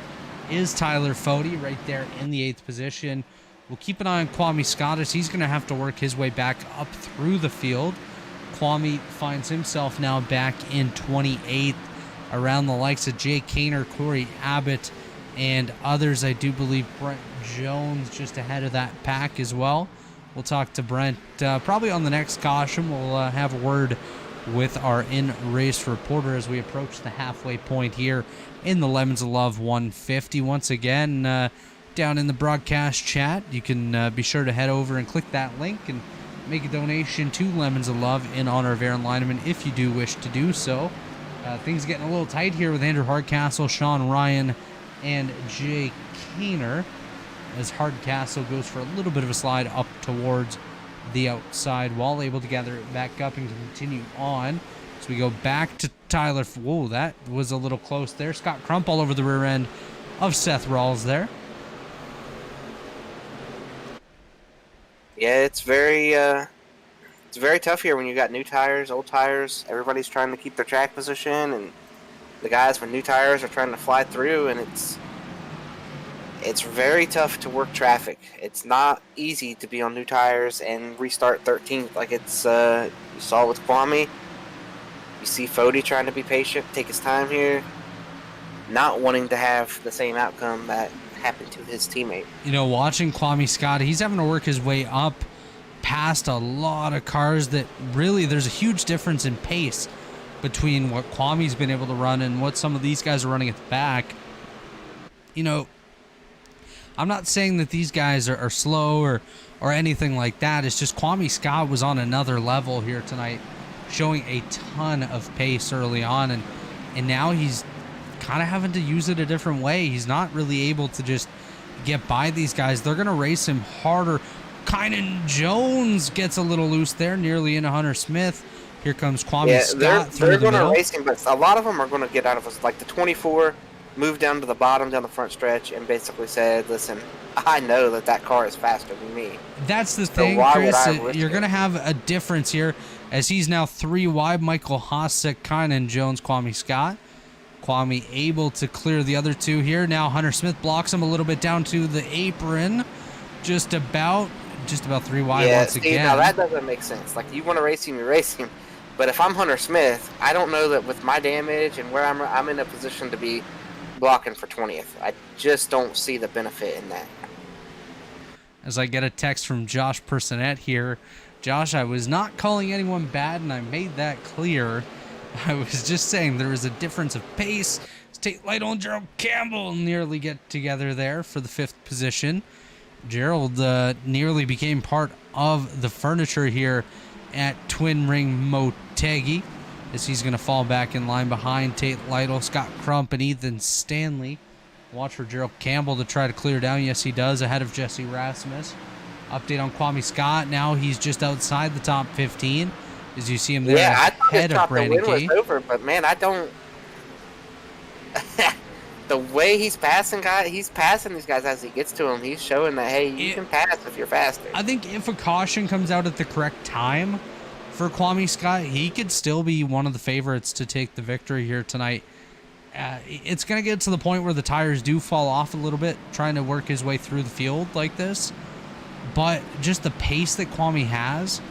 is Tyler Fody right there in the 8th position. We'll keep an eye on Kwame Scott, as he's going to have to work his way back up through the field. Kwame finds himself now back in 28th, around the likes of Jay Kaner, Corey Abbott, and others. I do believe Brent Jones just ahead of that pack as well. We'll talk to Brent probably on the next caution. We'll have a word with our in-race reporter as we approach the halfway point here in the Lemons of Love 150. Once again, down in the broadcast chat, you can be sure to head over and click that link and make a donation to Lemons of Love in honor of Aaron Lineman if you do wish to do so. Things getting a little tight here with Andrew Hardcastle, Sean Ryan, and Jay Kaner, as Hardcastle goes for a little bit of a slide up towards the outside, while able to gather it back up and continue on. So we go back to Tyler. Whoa, that was a little close there. Scott Crump all over the rear end of Seth Rawls there. Yeah, it's very tough here when you got new tires, old tires. Everybody's trying to keep their track position, and the guys with new tires are trying to fly through, and it's very tough to work traffic. It's not easy to be on new tires and restart 13th like it's you saw with Kwame. You see Fody trying to be patient, take his time here, not wanting to have the same outcome that happened to his teammate. You know, watching Kwame Scott, he's having to work his way up past a lot of cars that really, there's a huge difference in pace between what Kwame's been able to run and what some of these guys are running at the back. You know, I'm not saying that these guys are slow or anything like that. It's just Kwame Scott was on another level here tonight, showing a ton of pace early on, and now he's kind of having to use it a different way. He's not really able to just get by these guys. They're going to race him harder. Kynan Jones gets a little loose there, nearly into Hunter Smith. Here comes Kwame Scott through the middle. They're going to race him, but a lot of them are going to get out of us. Like the 24 moved down to the bottom, down the front stretch, and basically said, listen, I know that car is faster than me. That's the thing, Chris. You're going to have a difference here, as he's now 3 wide. Michael Hosek, Kynan Jones, Kwame Scott. Kwame able to clear the other two here. Now Hunter Smith blocks him a little bit down to the apron. Just about 3 wide once again. Now that doesn't make sense. Like, you want to race him, you race him. But if I'm Hunter Smith, I don't know that with my damage and where I'm in a position to be blocking for 20th. I just don't see the benefit in that. As I get a text from Josh Personette here. Josh, I was not calling anyone bad, and I made that clear. I was just saying there is a difference of pace. Tate Lytle and Gerald Campbell nearly get together there for the 5th position. Gerald nearly became part of the furniture here at Twin Ring Motegi, as he's going to fall back in line behind Tate Lytle, Scott Crump, and Ethan Stanley. Watch for Gerald Campbell to try to clear down. Yes, he does, ahead of Jesse Rasmus. Update on Kwame Scott. Now he's just outside the top 15, as you see him there ahead of Brandon Key. Was over, but man, I don't. The way he's passing these guys as he gets to them. He's showing that, hey, you can pass if you're faster. I think if a caution comes out at the correct time for Kwame Scott, he could still be one of the favorites to take the victory here tonight. It's going to get to the point where the tires do fall off a little bit, trying to work his way through the field like this. but just the pace that Kwame has,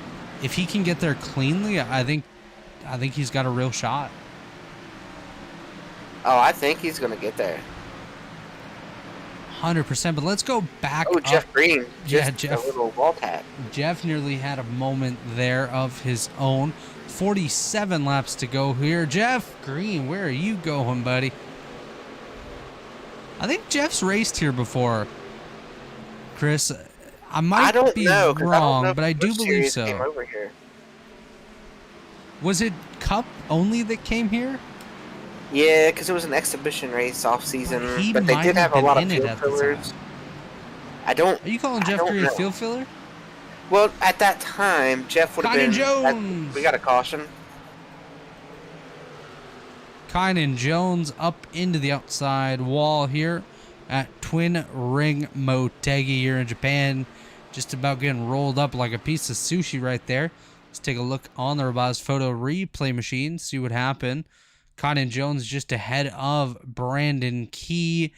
if he can get there cleanly, I think he's got a real shot. Oh, I think he's going to get there. 100%. But let's go back. Oh, Jeff Green. Yeah, Just Jeff. a little wall tap. Jeff nearly had a moment there of his own. 47 laps to go here. Jeff Green, where are you going, buddy? I think Jeff's raced here before. Chris, I don't be know, 'cause wrong, I don't know if but I the do Busch believe Series so. Came over here. Was it Cup only that came here? Yeah, because it was an exhibition race off season, He but they might did have a been lot of in it field at the fillers. time. I don't. Are you calling I Jeff don't Green a know. field filler? Well, at that time, Jeff would have Kynan been. Jones! We got a caution. Kynan Jones up into the outside wall here at Twin Ring Motegi here in Japan. Just about getting rolled up like a piece of sushi right there. Let's take a look on the Rebilas photo replay machine, see what happened. Kynan Jones just ahead of Brandon Key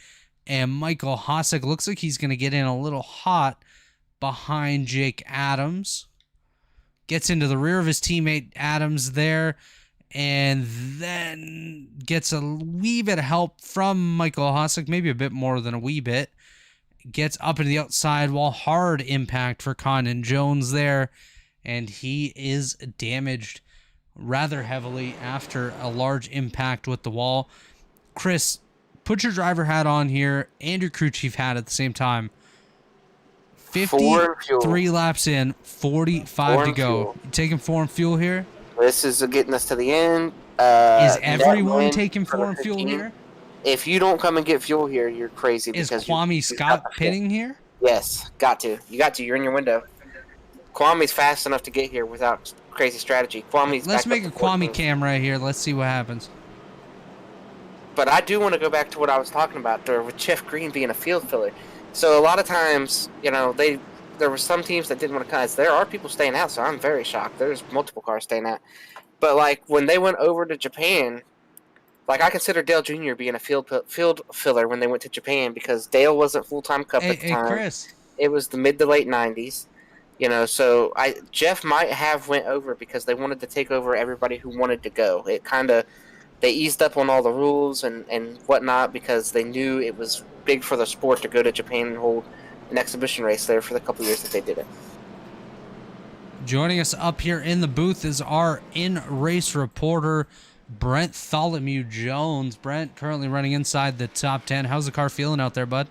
and Michael Hossack. Looks like he's going to get in a little hot behind Jake Adams. Gets into the rear of his teammate Adams there, and then gets a wee bit of help from Michael Hossack, maybe a bit more than a wee bit. Gets up into the outside wall, hard impact for Kynan Jones there, and he is damaged rather heavily after a large impact with the wall. Chris, put your driver hat on here and your crew chief hat at the same time. 53 laps in, 45 to go. You taking 4 and fuel here? This is getting us to the end. Is everyone taking 4 and fuel here? If you don't come and get fuel here, you're crazy. Is because Kwame Scott pitting here? Yes, got to. You got to. You're in your window. Kwame's fast enough to get here without crazy strategy. Let's make a Kwame cam right here. Let's see what happens. But I do want to go back to what I was talking about there with Jeff Green being a field filler. So a lot of times, there were some teams that didn't want to come. There are people staying out, so I'm very shocked. There's multiple cars staying out. But like when they went over to Japan, like I consider Dale Jr. being a field filler when they went to Japan because Dale wasn't full-time Cup at the time. Chris. It was the mid to late 90s. So Jeff might have went over because they wanted to take over everybody who wanted to go. They eased up on all the rules and whatnot because they knew it was big for the sport to go to Japan and hold an exhibition race there for the couple years that they did it. Joining us up here in the booth is our in-race reporter, Brent Tholomew Jones. Brent, currently running inside the top 10. How's the car feeling out there, bud?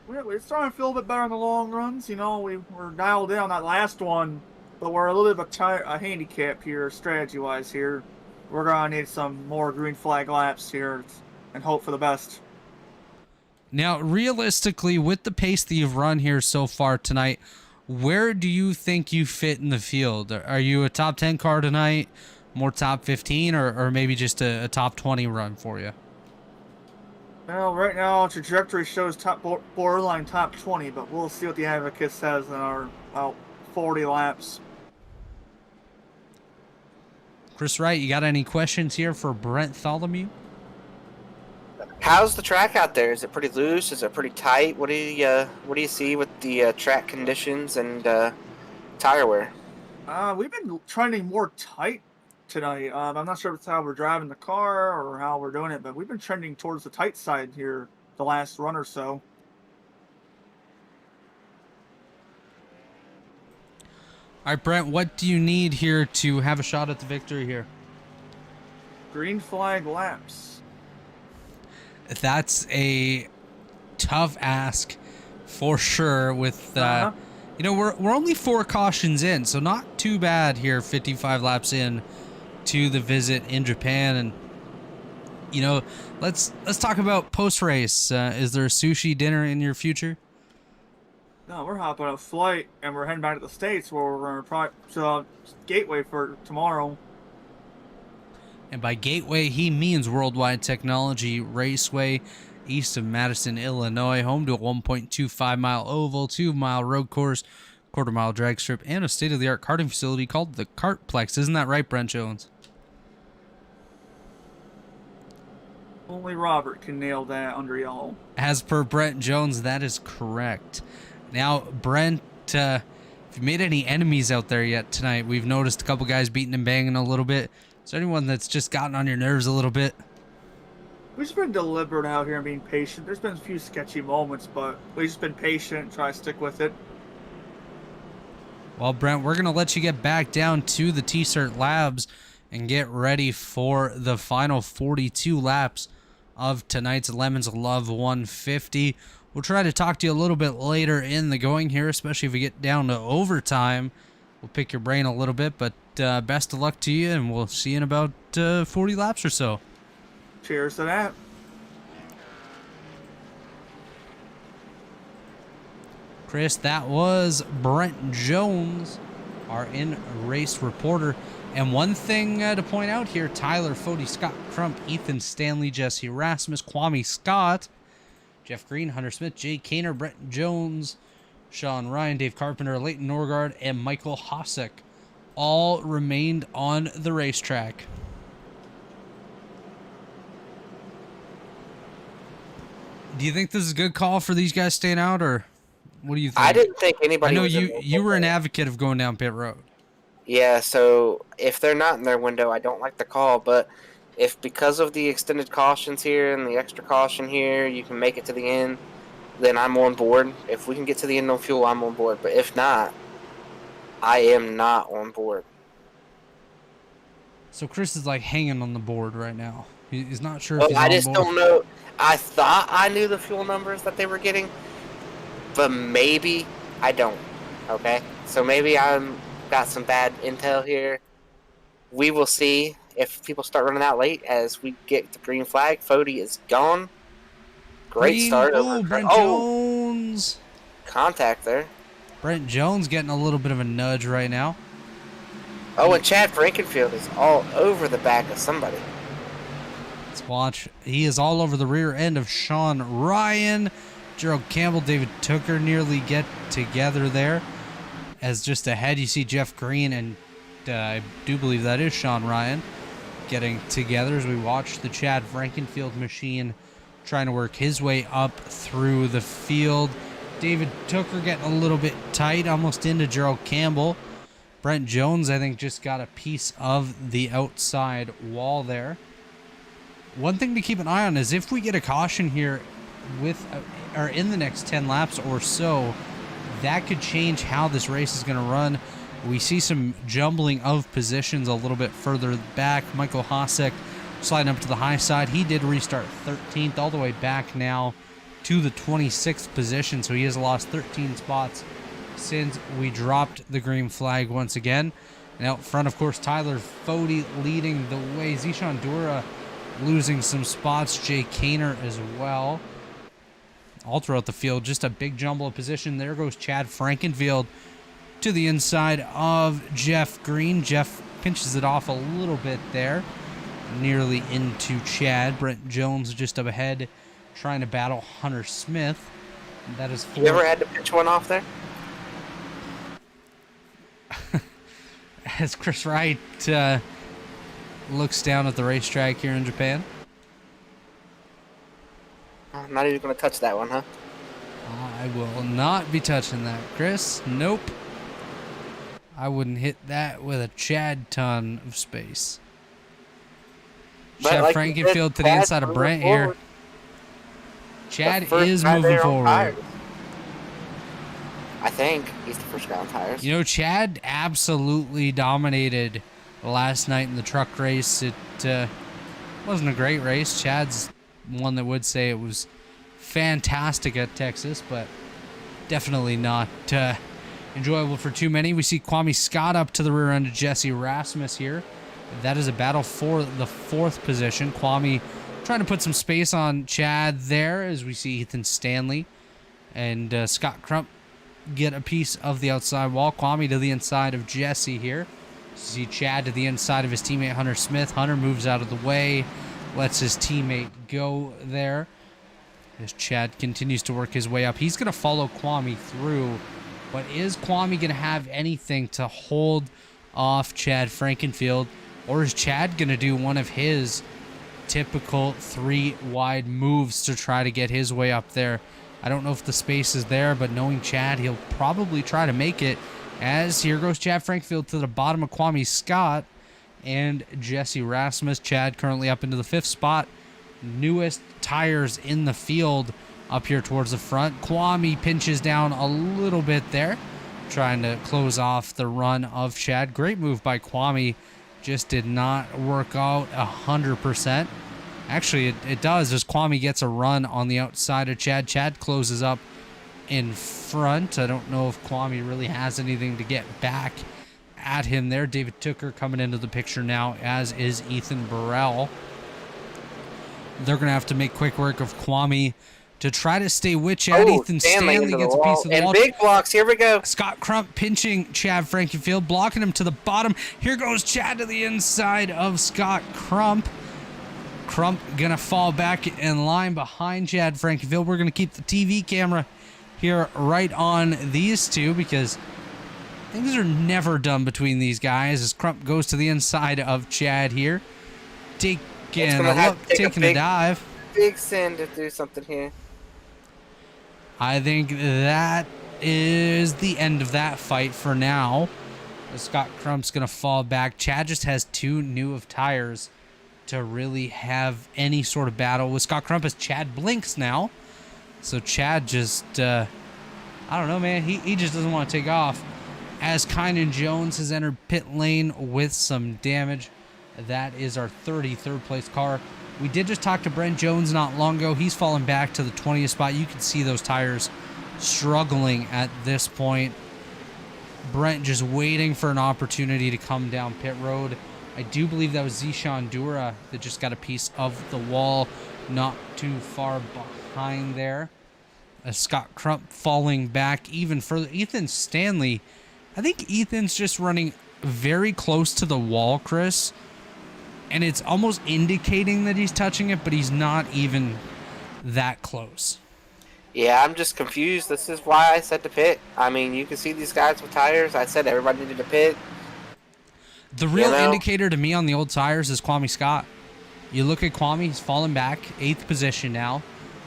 We're starting to feel a bit better in the long runs. We were dialed in on that last one, but we're a little bit of a handicap here, strategy-wise here. We're going to need some more green flag laps here and hope for the best. Now, realistically, with the pace that you've run here so far tonight, where do you think you fit in the field? Are you a top 10 car tonight, more top 15, or maybe just a top 20 run for you? Well, right now, trajectory shows borderline top 20, but we'll see what the advocate says in our about 40 laps. Chris Wright, you got any questions here for Brent Tholomew? How's the track out there? Is it pretty loose? Is it pretty tight? What do you see with the track conditions and tire wear? We've been trending more tight tonight. I'm not sure if it's how we're driving the car or how we're doing it, but we've been trending towards the tight side here the last run or so. All right, Brent, what do you need here to have a shot at the victory here? Green flag laps. That's a tough ask for sure with we're only 4 cautions in, so not too bad here 55 laps in to the visit in Japan. And let's talk about post race. Is there a sushi dinner in your future? No, we're hopping on a flight and we're heading back to the States where we're going to Gateway for tomorrow. And by Gateway, he means Worldwide Technology Raceway, east of Madison, Illinois, home to a 1.25-mile oval, 2-mile road course, quarter-mile drag strip, and a state-of-the-art karting facility called the Kartplex. Isn't that right, Brent Jones? Only Robert can nail that under yellow. As per Brent Jones, that is correct. Now, Brent, if you made any enemies out there yet tonight. We've noticed a couple guys beating and banging a little bit. Is there anyone that's just gotten on your nerves a little bit? We've just been deliberate out here and being patient. There's been a few sketchy moments, but we've just been patient and try to stick with it. Well, Brent, we're going to let you get back down to the T-Cert Labs and get ready for the final 42 laps of tonight's Lemons Love 150. We'll try to talk to you a little bit later in the going here, especially if we get down to overtime. We'll pick your brain a little bit, but best of luck to you, and we'll see you in about 40 laps or so. Cheers to that. Chris, that was Brent Jones, our in-race reporter. And one thing to point out here, Tyler Fody, Scott Crump, Ethan Stanley, Jesse Rasmus, Kwame Scott, Jeff Green, Hunter Smith, Jay Kaner, Brent Jones, Sean Ryan, Dave Carpenter, Leighton Norgard, and Michael Hosek all remained on the racetrack. Do you think this is a good call for these guys staying out, or what do you think? I didn't think anybody. I know was you were an advocate of going down pit road. Yeah, so if they're not in their window, I don't like the call. But if because of the extended cautions here and the extra caution here, you can make it to the end, then I'm on board. If we can get to the end on fuel, I'm on board. But if not, I am not on board. So Chris is like hanging on the board right now. He's not sure if Well, he's I on just board. don't know. I thought I knew the fuel numbers that they were getting, but maybe I don't. Okay, so maybe I'm got some bad intel here. We will see if people start running out late as we get the green flag. Fody is gone. Great start. Oh, Brent Jones. Contact there. Brent Jones getting a little bit of a nudge right now. Oh, and Chad Frankenfield is all over the back of somebody. Let's watch. He is all over the rear end of Sean Ryan. Gerald Campbell, David Tooker nearly get together there. As just ahead, you see Jeff Green, and I do believe that is Sean Ryan, getting together as we watch the Chad Frankenfield machine trying to work his way up through the field. David Tooker getting a little bit tight, almost into Gerald Campbell. Brent Jones, I think, just got a piece of the outside wall there. One thing to keep an eye on is if we get a caution here with or in the next 10 laps or so, that could change how this race is going to run. We see some jumbling of positions a little bit further back. Michael Hosek sliding up to the high side. He did restart 13th, all the way back now to the 26th position, so he has lost 13 spots since we dropped the green flag once again. And out front, of course, Tyler Fody leading the way. Zishan Dura losing some spots. Jay Kaner as well. All throughout the field, just a big jumble of position. There goes Chad Frankenfield to the inside of Jeff Green. Jeff pinches it off a little bit there, nearly into Chad. Brent Jones just up ahead, trying to battle Hunter Smith. That is You ever had to pitch one off there? As Chris Wright looks down at the racetrack here in Japan. I'm not even going to touch that one, huh? I will not be touching that, Chris. Nope. I wouldn't hit that with a Chad ton of space. But Chad like you said, Frankenfield to the Chad's inside of moving Brent here. forward. Chad The first is guy moving there on forward. tires. I think he's the first guy on tires. You know, Chad absolutely dominated last night in the truck race. It wasn't a great race. Chad's one that would say it was fantastic at Texas, but definitely not enjoyable for too many. We see Kwame Scott up to the rear end of Jesse Rasmus here. That is a battle for the 4th position. Kwame trying to put some space on Chad there as we see Ethan Stanley and Scott Crump get a piece of the outside wall. Kwame to the inside of Jesse here. See Chad to the inside of his teammate Hunter Smith. Hunter moves out of the way, lets his teammate go there. As Chad continues to work his way up, he's going to follow Kwame through. But is Kwame going to have anything to hold off Chad Frankenfield? Or is Chad going to do one of his typical 3 wide moves to try to get his way up there I don't know if the space is there, but knowing Chad, he'll probably try to make it. As here goes Chad Frankfield to the bottom of Kwame Scott and Jesse Rasmus. Chad currently up into the 5th spot. Newest tires in the field up here towards the front. Kwame pinches down a little bit there, trying to close off the run of Chad. Great move by Kwame. Just did not work out 100%. Actually, it does, as Kwame gets a run on the outside of Chad. Chad closes up in front. I don't know if Kwame really has anything to get back at him there. David Tooker coming into the picture now, as is Ethan Burrell. They're going to have to make quick work of Kwame to try to stay with Chad. Ethan Stanley gets a piece of the wall. And big blocks, here we go. Scott Crump pinching Chad Frankenfield, blocking him to the bottom. Here goes Chad to the inside of Scott Crump. Crump going to fall back in line behind Chad Frankenfield. We're going to keep the TV camera here right on these two, because things are never done between these guys, as Crump goes to the inside of Chad here. Taking a dive. Big sin to do something here. I think that is the end of that fight for now. Scott Crump's going to fall back. Chad just has 2 new of tires to really have any sort of battle with Scott Crump, as Chad blinks now. So Chad just, I don't know, man. He just doesn't want to take off. As Kynan Jones has entered pit lane with some damage. That is our 33rd place car. We did just talk to Brent Jones not long ago. He's fallen back to the 20th spot. You can see those tires struggling at this point. Brent just waiting for an opportunity to come down pit road. I do believe that was Zishan Dura that just got a piece of the wall not too far behind there. Scott Crump falling back even further. Ethan Stanley, I think Ethan's just running very close to the wall, Chris. And it's almost indicating that he's touching it, but he's not even that close. Yeah, I'm just confused. This is why I said to pit. I mean, you can see these guys with tires. I said everybody needed to pit. The real indicator to me on the old tires is Kwame Scott. You look at Kwame, he's fallen back, 8th position now.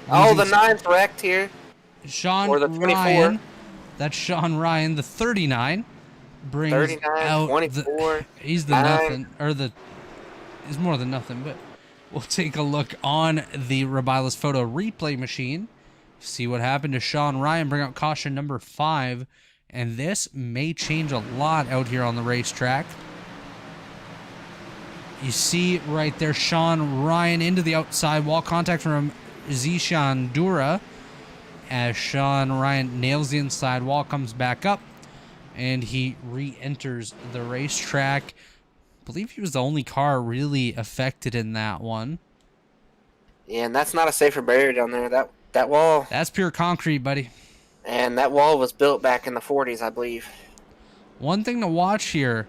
Oh, the 9's wrecked here. Sean or the 24. Ryan. That's Sean Ryan, the 39. Brings 39, out 24. He's the 9. nothing, or the... Is more than nothing, but we'll take a look on the Rebilas photo replay machine. See what happened to Sean Ryan. Bring out caution number 5. And this may change a lot out here on the racetrack. You see right there, Sean Ryan into the outside wall. Contact from Zishan Dura. As Sean Ryan nails the inside wall, comes back up. And he re-enters the racetrack. I believe he was the only car really affected in that one. Yeah, and that's not a safer barrier down there. That wall. That's pure concrete, buddy. And that wall was built back in the 40s, I believe. One thing to watch here.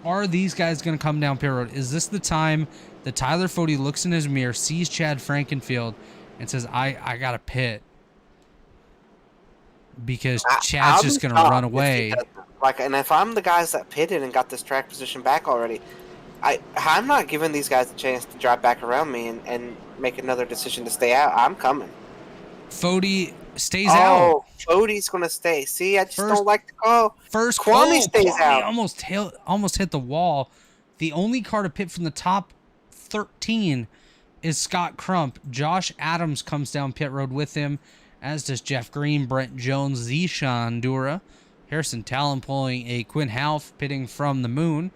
Are these guys going to come down pit road? Is this the time that Tyler Fody looks in his mirror, sees Chad Frankenfield, and says, I got to pit? Because Chad's just going to run away. And if I'm the guys that pitted and got this track position back already, I'm not giving these guys a chance to drive back around me and make another decision to stay out. I'm coming. Fody stays out. Oh, Fody's going to stay. See, I just don't like the call. Kwame stays out. Almost hit the wall. The only car to pit from the top 13 is Scott Crump. Josh Adams comes down pit road with him, as does Jeff Green, Brent Jones, Zishan Dura. Harrison Talon pulling a Quinn Half, pitting from the moon.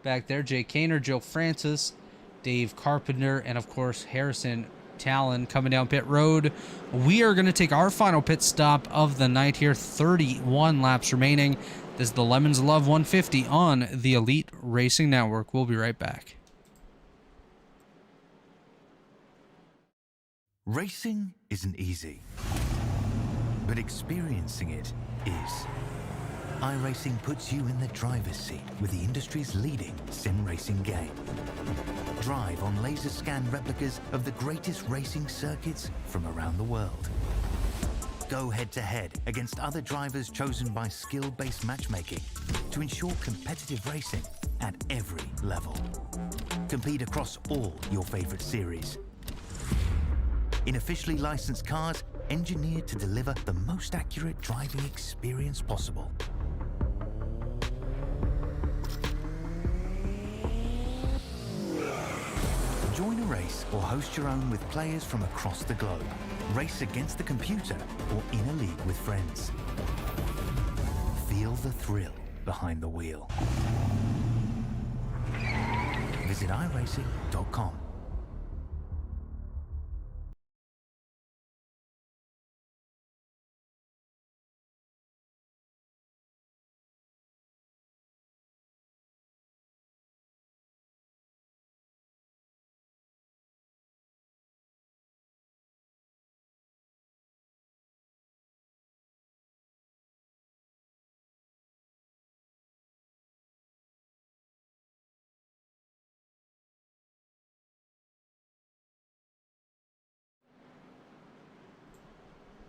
Back there, Jay Kaner, Joe Francis, Dave Carpenter, and of course Harrison Talon coming down pit road. We are going to take our final pit stop of the night here. 31 laps remaining. This is the Lemons Love 150 on the Elite Racing Network. We'll be right back. Racing isn't easy, but experiencing it is. iRacing puts you in the driver's seat with the industry's leading sim racing game. Drive on laser scan replicas of the greatest racing circuits from around the world. Go head-to-head against other drivers chosen by skill-based matchmaking to ensure competitive racing at every level. Compete across all your favorite series. In officially licensed cars, engineered to deliver the most accurate driving experience possible. Join a race or host your own with players from across the globe. Race against the computer or in a league with friends. Feel the thrill behind the wheel. Visit iRacing.com.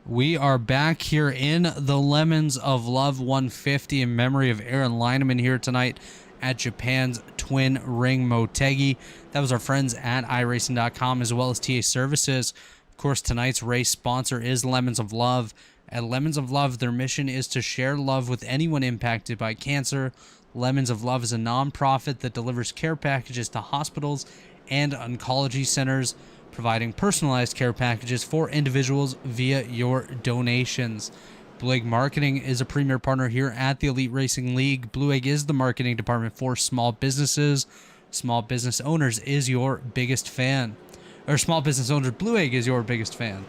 We are back here in the Lemons of Love 150 in memory of Aaron Lineman here tonight at Japan's Twin Ring Motegi. That was our friends at iRacing.com as well as TA Services. Of course, tonight's race sponsor is Lemons of Love. At Lemons of Love, their mission is to share love with anyone impacted by cancer. Lemons of Love is a nonprofit that delivers care packages to hospitals and oncology centers, providing personalized care packages for individuals via your donations. Blue Egg Marketing is a premier partner here at the Elite Racing League. Blue Egg is the marketing department for small businesses. Small business owners is your biggest fan. Or small business owners, Blue Egg is your biggest fan.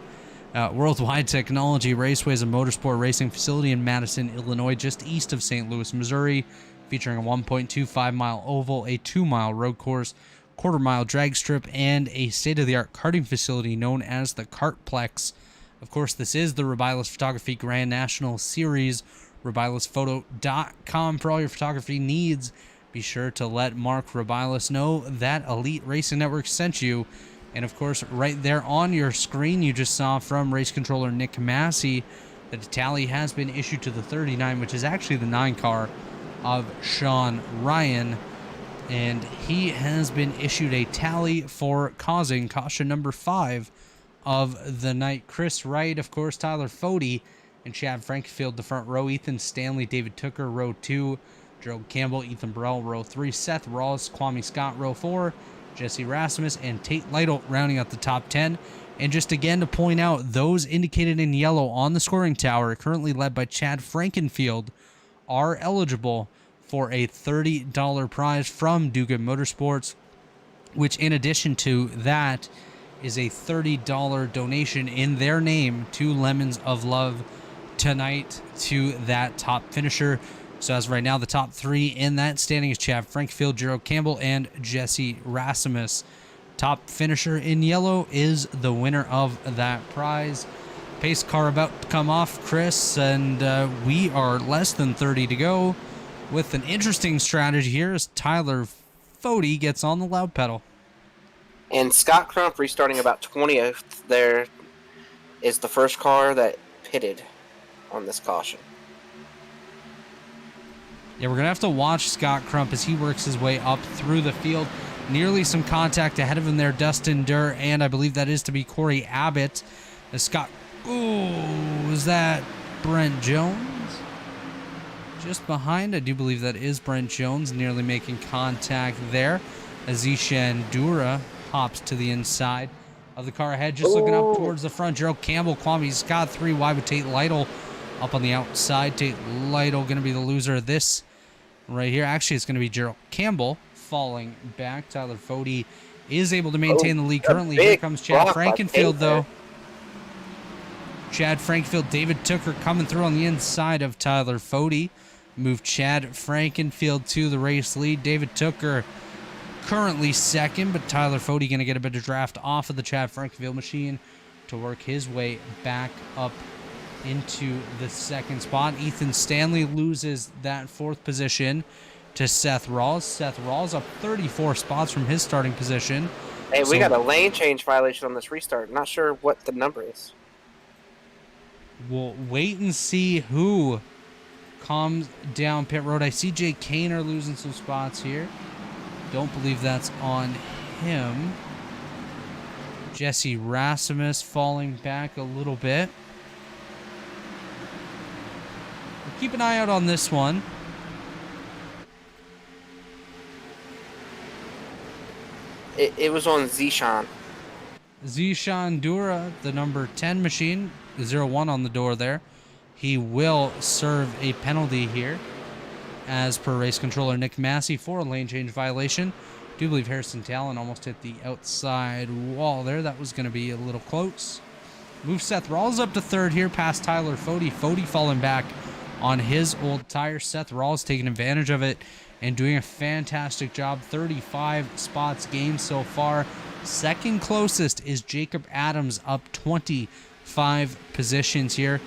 Worldwide Technology Raceways, a motorsport racing facility in Madison, Illinois, just east of St. Louis, Missouri, featuring a 1.25-mile oval, a 2-mile road course, quarter-mile drag strip, and a state-of-the-art karting facility known as the Kartplex. Of course, this is the Rebilas Photography Grand National Series. RebilasPhoto.com for all your photography needs. Be sure to let Mark Rebilas know that Elite Racing Network sent you. And of course, right there on your screen, you just saw from race controller Nick Massey that a tally has been issued to the 39, which is actually the 9 car of Sean Ryan. And he has been issued a tally for causing caution number 5 of the night. Chris Wright, of course, Tyler Fody, and Chad Frankfield, the front row. Ethan Stanley, David Tooker, row 2. Gerald Campbell, Ethan Burrell, row 3. Seth Rawls, Kwame Scott, row 4. Jesse Rasmus, and Tate Lytle rounding out the top 10. And just again to point out, those indicated in yellow on the scoring tower, currently led by Chad Frankenfield, are eligible for a $30 prize from Dugan Motorsports, which in addition to that is a $30 donation in their name to Lemons of Love tonight to that top finisher. So as of right now, the top 3 in that standing is Chad Frankfield, Gerald Campbell, and Jesse Rasmus. Top finisher in yellow is the winner of that prize. Pace car about to come off, Chris, and we are less than 30 to go, with an interesting strategy here as Tyler Fody gets on the loud pedal. And Scott Crump restarting about 20th there is the first car that pitted on this caution. Yeah, we're going to have to watch Scott Crump as he works his way up through the field. Nearly some contact ahead of him there, Dustin Durr, and I believe that is to be Corey Abbott. As Scott... Ooh, is that Brent Jones? Just behind, I do believe that is Brent Jones, nearly making contact there. As Ishan Dura hops to the inside of the car ahead, just looking up towards the front. Gerald Campbell, Kwame Scott, 3 wide with Tate Lytle up on the outside. Tate Lytle going to be the loser of this right here. Actually, it's going to be Gerald Campbell falling back. Tyler Fody is able to maintain the lead currently. Here comes Chad Frankenfield, though. Chad Frankenfield, David Tooker coming through on the inside of Tyler Fody. Move Chad Frankenfield to the race lead. David Tooker currently second, but Tyler Fody going to get a bit of draft off of the Chad Frankenfield machine to work his way back up into the second spot. Ethan Stanley loses that 4th position to Seth Rawls. Seth Rawls up 34 spots from his starting position. Hey, we got a lane change violation on this restart. Not sure what the number is. We'll wait and see who comes down pit road. I see Jay Kaner losing some spots here. Don't believe that's on him. Jesse Rasmus falling back a little bit. keep an eye out on this one. It was on Zishan. Zishan Dura, the number 10 machine, 0-1 on the door there. He will serve a penalty here, as per race controller Nick Massey, for a lane change violation. Do believe Harrison Talon almost hit the outside wall there. That was going to be a little close. Move Seth Rawls up to third here, past Tyler Fody. Fody falling back on his old tire. Seth Rawls taking advantage of it and doing a fantastic job. 35 spots gained so far. Second closest is Jacob Adams, up 25 positions here.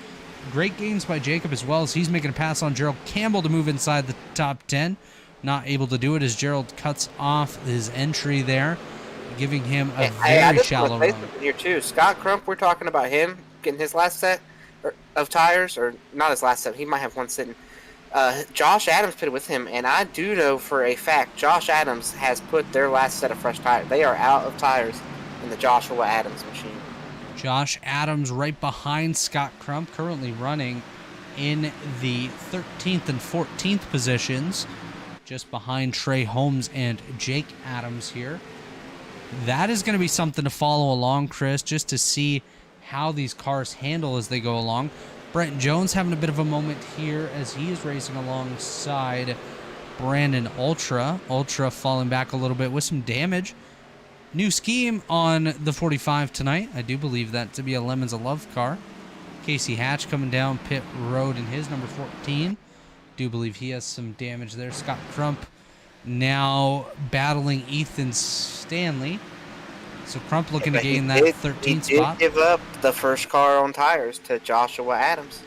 Great gains by Jacob, as well as he's making a pass on Gerald Campbell to move inside the top 10. Not able to do it as Gerald cuts off his entry there, giving him a very shallow run. Here too, Scott Crump. We're talking about him getting his last set of tires, or not his last set. He might have one sitting. Josh Adams pitted with him, and I do know for a fact Josh Adams has put their last set of fresh tires. They are out of tires in the Joshua Adams machine. Josh Adams right behind Scott Crump, currently running in the 13th and 14th positions, just behind Trey Holmes and Jake Adams here. That is going to be something to follow along, Chris, just to see how these cars handle as they go along. Brent Jones having a bit of a moment here as he is racing alongside Brandon Ultra. Ultra falling back a little bit with some damage. New scheme on the 45 tonight. I do believe that to be a Lemons of Love car. Casey Hatch coming down pit road in his number 14. Do believe he has some damage there. Scott Crump now battling Ethan Stanley. So Crump looking to gain that 13th spot. He did give up the first car on tires to Joshua Adams.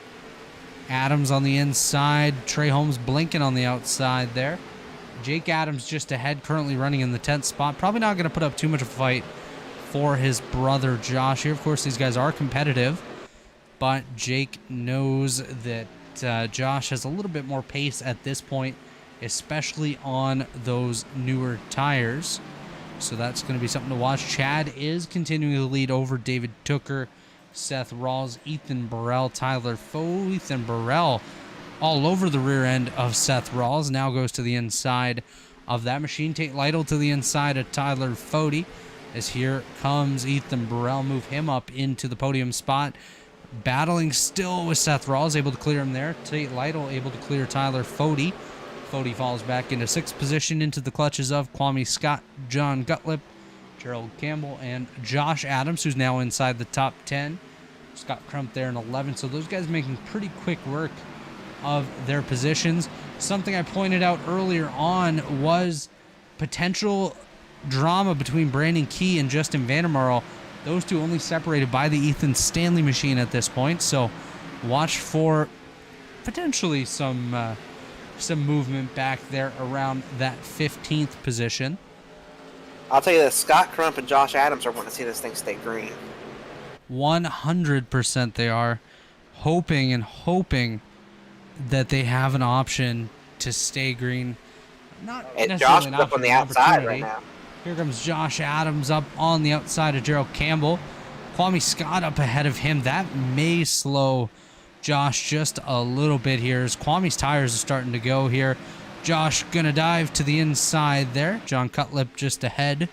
Adams on the inside. Trey Holmes blinking on the outside there. Jake Adams just ahead, currently running in the 10th spot. Probably not going to put up too much of a fight for his brother Josh here. Of course, these guys are competitive, but Jake knows that Josh has a little bit more pace at this point, especially on those newer tires. So that's going to be something to watch. Chad is continuing to lead over David Tooker, Seth Rawls, Ethan Burrell, Tyler Foe. Ethan Burrell all over the rear end of Seth Rawls. Now goes to the inside of that machine. Tate Lytle to the inside of Tyler Fody. As here comes Ethan Burrell. Move him up into the podium spot. Battling still with Seth Rawls. Able to clear him there. Tate Lytle able to clear Tyler Fody. Fody falls back into 6th position into the clutches of Kwame Scott, John Gutlip, Gerald Campbell, and Josh Adams, who's now inside the top 10. Scott Crump there in 11th. So those guys making pretty quick work of their positions. Something I pointed out earlier on was potential drama between Brandon Key and Justin Vandermarl. Those two only separated by the Ethan Stanley machine at this point. So watch for potentially some movement back there around that 15th position. I'll tell you this, Scott Crump and Josh Adams are wanting to see this thing stay green. 100% they are. Hoping that they have an option to stay green. Not and necessarily Josh is up on the outside right now. Here comes Josh Adams up on the outside of Gerald Campbell. Kwame Scott up ahead of him. That may slow Josh just a little bit here as Kwame's tires are starting to go here. Josh gonna dive to the inside there. John Cutlip just ahead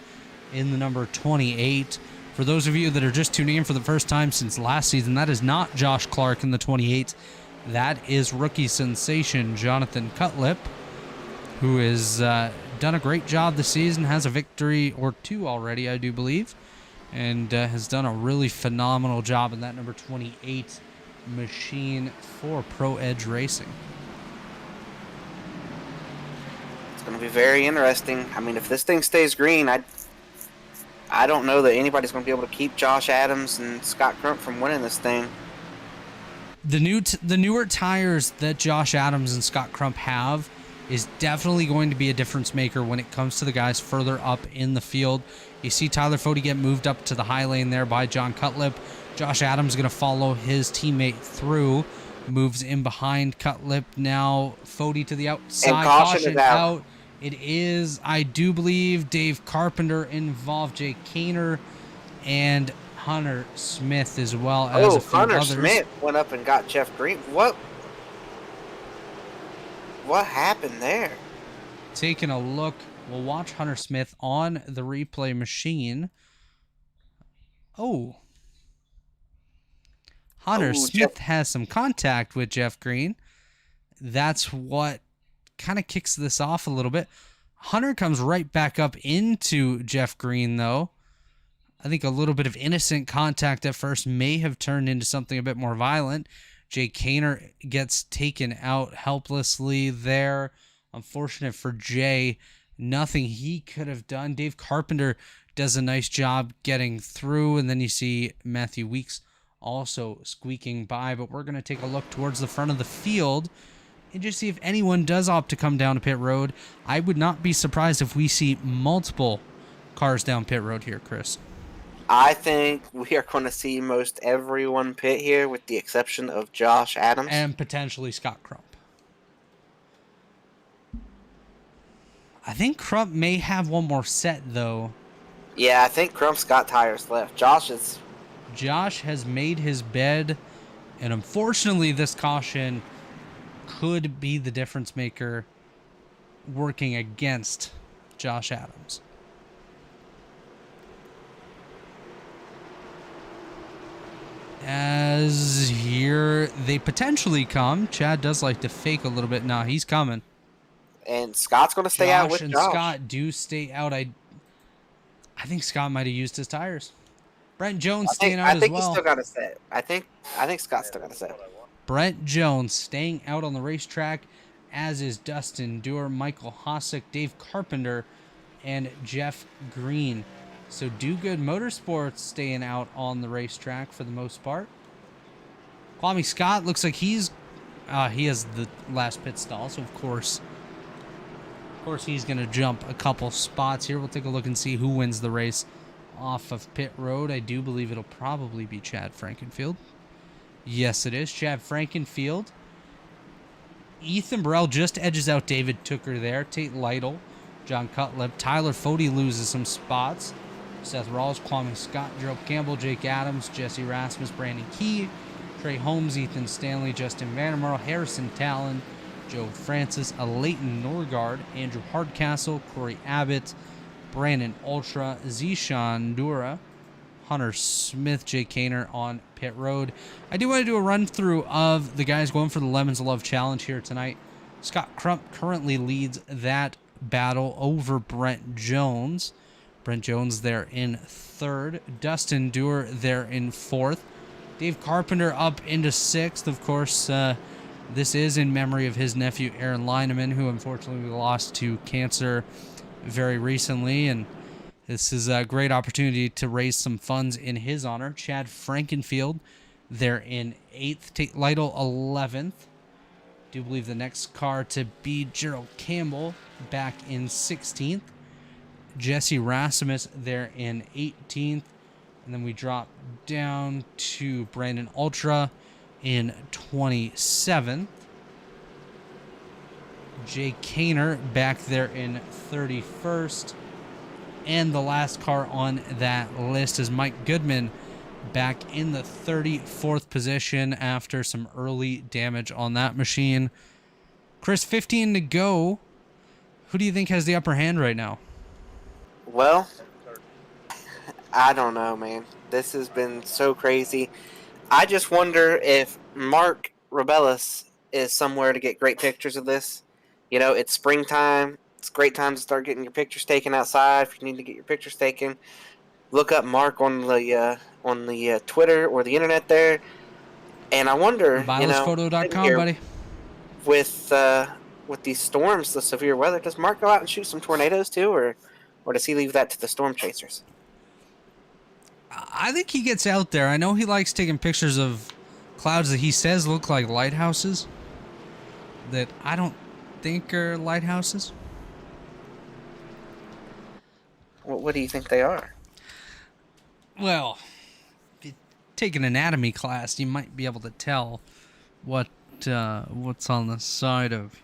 in the number 28. For those of you that are just tuning in for the first time since last season, that is not Josh Clark in the 28. That is rookie sensation Jonathan Cutlip, who has done a great job this season, has a victory or two already, I do believe, and has done a really phenomenal job in that number 28 machine for Pro Edge Racing. It's going to be very interesting. I mean, if this thing stays green, I don't know that anybody's going to be able to keep Josh Adams and Scott Crump from winning this thing. The newer tires that Josh Adams and Scott Crump have is definitely going to be a difference maker when it comes to the guys further up in the field. You see Tyler Fody get moved up to the high lane there by John Cutlip. Josh Adams going to follow his teammate through. Moves in behind Cutlip. Now Fody to the outside. And caution out. It is, I do believe, Dave Carpenter involved, Jake Kaner, and Hunter Smith as well as a few Hunter others. Smith went up and got Jeff Green. What? What happened there? Taking a look, we'll watch Hunter Smith on the replay machine. Oh. Hunter Smith has some contact with Jeff Green. That's what kind of kicks this off a little bit. Hunter comes right back up into Jeff Green, though. I think a little bit of innocent contact at first may have turned into something a bit more violent. Jay Kaner gets taken out helplessly there. Unfortunate for Jay. Nothing he could have done. Dave Carpenter does a nice job getting through, and then you see Matthew Weeks also squeaking by. But we're going to take a look towards the front of the field and just see if anyone does opt to come down to pit road. I would not be surprised if we see multiple cars down pit road here, Chris. I think we are going to see most everyone pit here with the exception of Josh Adams. And potentially Scott Crump. I think Crump may have one more set, though. Yeah, I think Crump's got tires left. Josh has made his bed, and unfortunately this caution could be the difference maker working against Josh Adams. As here they potentially come. Chad does like to fake a little bit. Nah, he's coming. And Scott's going to stay out with Josh. Josh. Scott do stay out. I think Scott might have used his tires. Brent Jones staying out as well. I think he's still got a set. I think Scott's still got a set. Brent Jones staying out on the racetrack, as is Dustin Dewar, Michael Hosick, Dave Carpenter, and Jeff Green. So Do Good Motorsports staying out on the racetrack for the most part. Kwame Scott looks like he has the last pit stall, so of course he's going to jump a couple spots here. We'll take a look and see who wins the race off of pit road. I do believe it'll probably be Chad Frankenfield. Yes, it is Chad Frankenfield. Ethan Burrell just edges out David Tooker there. Tate Lytle, John Cutlip, Tyler Fody loses some spots. Seth Rawls, Kwame Scott, Gerald Campbell, Jake Adams, Jesse Rasmus, Brandon Key, Trey Holmes, Ethan Stanley, Justin Vandermeer, Harrison Talon, Joe Francis, Leighton Norgard, Andrew Hardcastle, Corey Abbott, Brandon Ultra, Zishan Dura, Hunter Smith, Jay Kaner on pit road. I do want to do a run through of the guys going for the Lemons of Love Challenge here tonight. Scott Crump currently leads that battle over Brent Jones. Brent Jones there in third. Dustin Dewar there in fourth. Dave Carpenter up into sixth. Of course, this is in memory of his nephew Aaron Lineman, who unfortunately we lost to cancer very recently, and this is a great opportunity to raise some funds in his honor. Chad Frankenfield there in 8th. Tate Lytle 11th. Do believe the next car to be Gerald Campbell back in 16th. Jesse Rasmus there in 18th. And then we drop down to Brandon Ultra in 27th. Jay Kaner back there in 31st. And the last car on that list is Mike Goodman back in the 34th position after some early damage on that machine. Chris, 15 to go. Who do you think has the upper hand right now? Well, I don't know, man. This has been so crazy. I just wonder if Mark Rebilas is somewhere to get great pictures of this. You know, it's springtime. It's a great time to start getting your pictures taken outside. If you need to get your pictures taken, look up Mark on the Twitter or the internet there. And I wonder, Rebilasphoto.com, buddy. With these storms, the severe weather, does Mark go out and shoot some tornadoes too, or does he leave that to the storm chasers? I think he gets out there. I know he likes taking pictures of clouds that he says look like lighthouses, that I don't think are lighthouses. What do you think they are? Well, if you take an anatomy class, you might be able to tell what's on the side of,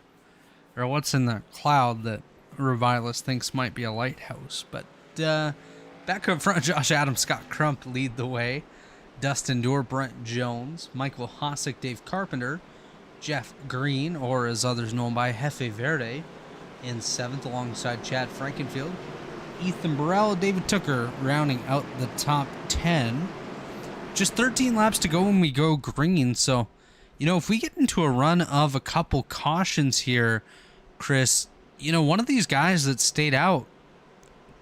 or what's in the cloud that Revilas thinks might be a lighthouse. But back up front, Josh Adams, Scott Crump lead the way. Dustin Dewar, Brent Jones, Michael Hosick, Dave Carpenter, Jeff Green, or as others know him by, Jefe Verde, in 7th alongside Chad Frankenfield. Ethan Burrell, David Tooker rounding out the top 10. Just 13 laps to go when we go green, so, you know, if we get into a run of a couple cautions here, Chris, you know, one of these guys that stayed out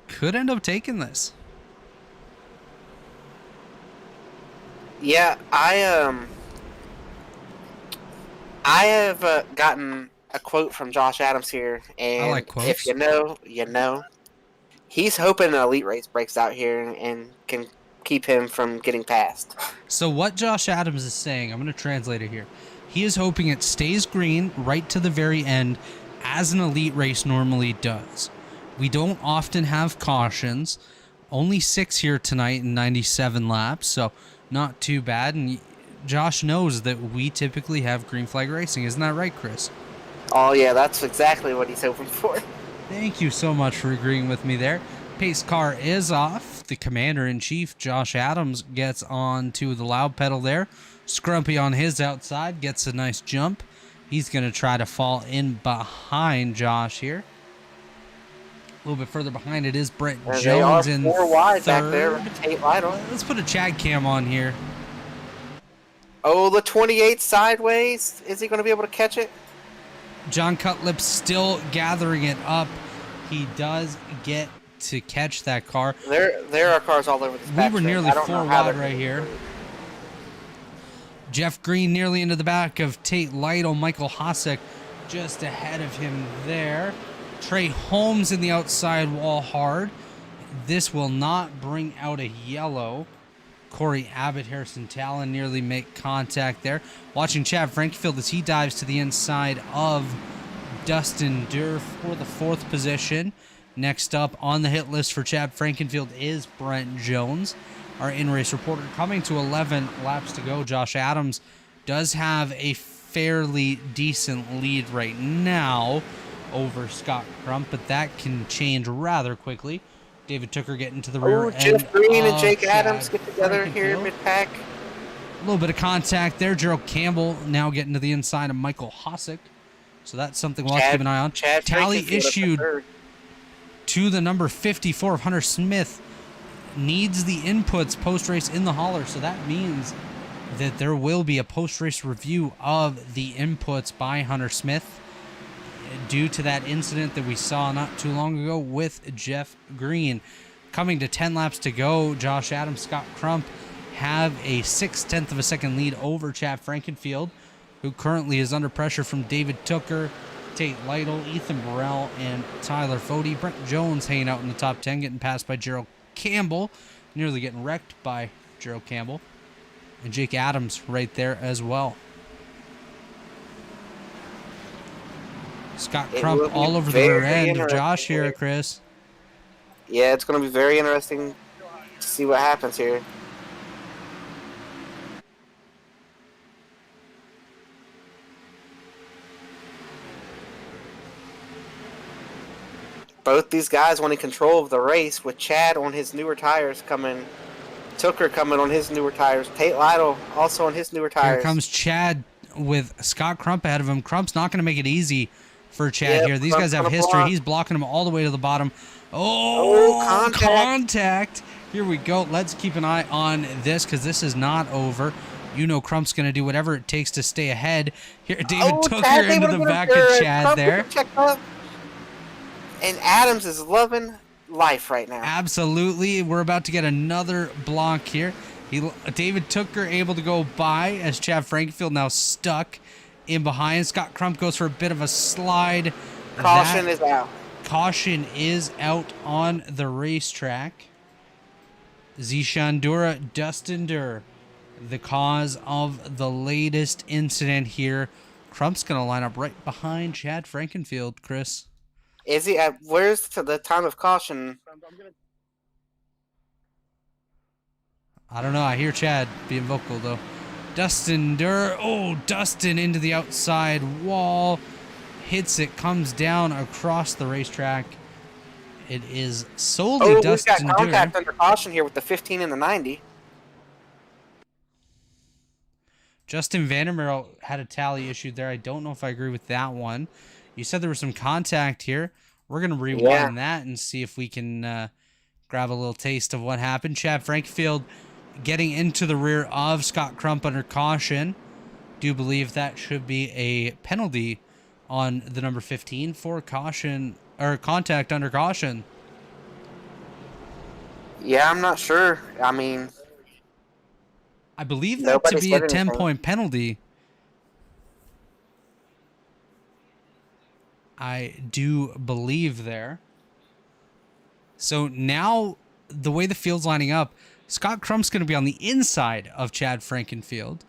could end up taking this. Yeah, I have gotten a quote from Josh Adams here, and I like quotes. if you know, you know. He's hoping an elite race breaks out here and can keep him from getting past. So what Josh Adams is saying, I'm going to translate it here. He is hoping it stays green right to the very end, as an elite race normally does. We don't often have cautions. Only 6 here tonight in 97 laps, so not too bad. And Josh knows that we typically have green flag racing. Isn't that right, Chris? Oh, yeah, that's exactly what he's hoping for. Thank you so much for agreeing with me there. Pace car is off. The commander-in-chief, Josh Adams, gets on to the loud pedal there. Scrumpy on his outside gets a nice jump. He's going to try to fall in behind Josh here. A little bit further behind it is Brett And Jones they are in 4 wide third. back there with Tate Lytle. Let's put a Chad cam on here. Oh, the 28 sideways. Is he going to be able to catch it? John Cutlip still gathering it up. He does get to catch that car. There are cars all over this We back were stretch. nearly I don't 4 know how wide they're- right here. Jeff Green nearly into the back of Tate Lytle. Michael Hossack just ahead of him there. Trey Holmes in the outside wall hard. This will not bring out a yellow. Corey Abbott, Harrison Talon nearly make contact there. Watching Chad Frankfield as he dives to the inside of Dustin Durr for the 4th position. Next up on the hit list for Chad Frankenfield is Brent Jones, our in-race reporter. Coming to 11 laps to go, Josh Adams does have a fairly decent lead right now over Scott Crump, but that can change rather quickly. David Tooker getting to the rear Oh, end. Jeff Green and of Jake Chad Adams get together here Frankenfield. mid-pack. A little bit of contact there. Gerald Campbell now getting to the inside of Michael Hossack. So that's something we'll have to keep an eye on. Chad Tally Frankenfield up to issued third. to the number 54 of Hunter Smith. Needs the inputs post-race in the hauler. So that means that there will be a post-race review of the inputs by Hunter Smith due to that incident that we saw not too long ago with Jeff Green. Coming to 10 laps to go, Josh Adams, Scott Crump have a 6/10 of a second lead over Chad Frankenfield, who currently is under pressure from David Tooker, Tate Lytle, Ethan Burrell, and Tyler Fode. Brent Jones hanging out in the top 10, getting passed by Gerald Campbell, nearly getting wrecked by Gerald Campbell, and Jake Adams right there as well. Scott It Crump will be all over the rear very end of interesting Josh here, here. Chris. Yeah, it's going to be very interesting to see what happens here. Both these guys wanting control of the race with Chad on his newer tires coming. Tooker coming on his newer tires. Tate Lytle also on his newer tires. Here comes Chad with Scott Crump ahead of him. Crump's not going to make it easy for Chad Yep, here. These Crump's guys have gonna history. block. He's blocking him all the way to the bottom. Oh, contact. contact. Here we go. Let's keep an eye on this because this is not over. You know Crump's going to do whatever it takes to stay ahead. Here, David Tooker Chad into able the to back get of a Chad Crump there. checked up. And Adams is loving life right now. Absolutely. We're about to get another block here. David Tooker able to go by as Chad Frankfield now stuck in behind. Scott Crump goes for a bit of a slide. Caution is out. Caution is out on the racetrack. Zishan Dura, Dustin Durr, the cause of the latest incident here. Crump's going to line up right behind Chad Frankenfield, Chris. Is he at where's the time of caution? I don't know. I hear Chad being vocal, though. Dustin Durr. Oh, Dustin into the outside wall. Hits it, comes down across the racetrack. It is solely Oh, Dustin we've got contact Durr. under caution here with the 15 and the 90. Justin Vandermeer had a tally issued there. I don't know if I agree with that one. You said there was some contact here. We're going to rewind that and see if we can grab a little taste of what happened. Chad Frankfield getting into the rear of Scott Crump under caution. Do believe that should be a penalty on the number 15 for caution or contact under caution. Yeah, I'm not sure. I mean, I believe that to nobody be a said anything. 10-point penalty. I do believe there. So now the way the field's lining up, Scott Crump's going to be on the inside of Chad Frankenfield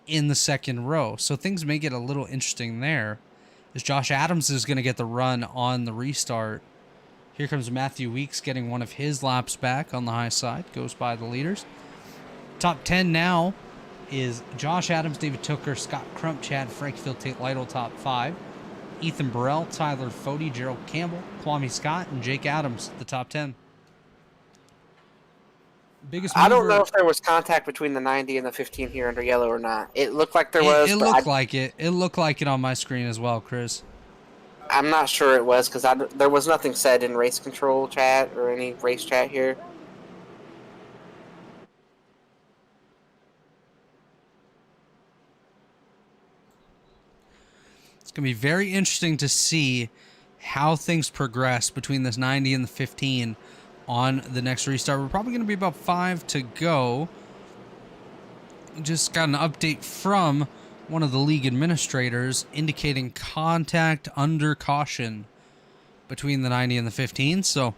in the second row. So things may get a little interesting there, as Josh Adams is going to get the run on the restart. Here comes Matthew Weeks getting one of his laps back on the high side. Goes by the leaders. Top 10 now is Josh Adams, David Tooker, Scott Crump, Chad Frankfield, Tate Lytle, top 5. Ethan Burrell, Tyler Fody, Gerald Campbell, Kwame Scott, and Jake Adams, the top 10. Biggest mover, I don't know if there was contact between the 90 and the 15 here under yellow or not. It looked like there was. It looked like it. It looked like it on my screen as well, Chris. I'm not sure it was because there was nothing said in race control chat or any race chat here. It's going to be very interesting to see how things progress between this 90 and the 15 on the next restart. We're probably going to be about 5 to go. Just got an update from one of the league administrators indicating contact under caution between the 90 and the 15. So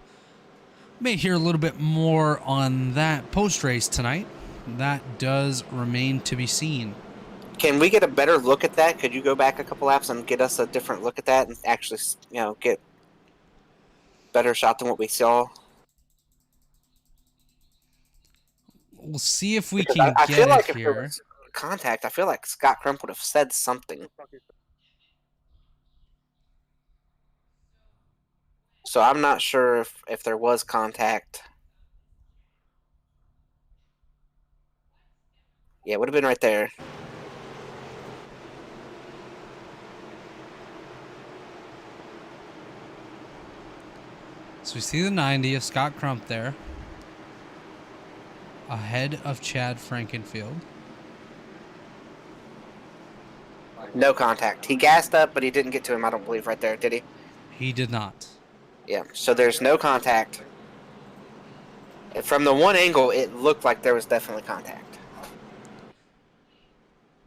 may hear a little bit more on that post-race tonight. That does remain to be seen. Can we get a better look at that? Could you go back a couple laps and get us a different look at that and actually, get better shot than what we saw? We'll see if we Because can I get feel like it if there here. was contact, I feel like Scott Crump would have said something. So I'm not sure if there was contact. Yeah, it would have been right there. So we see the 90 of Scott Crump there, ahead of Chad Frankenfield. No contact. He gassed up, but he didn't get to him, I don't believe, right there, did he? He did not. Yeah, so there's no contact. And from the one angle, it looked like there was definitely contact.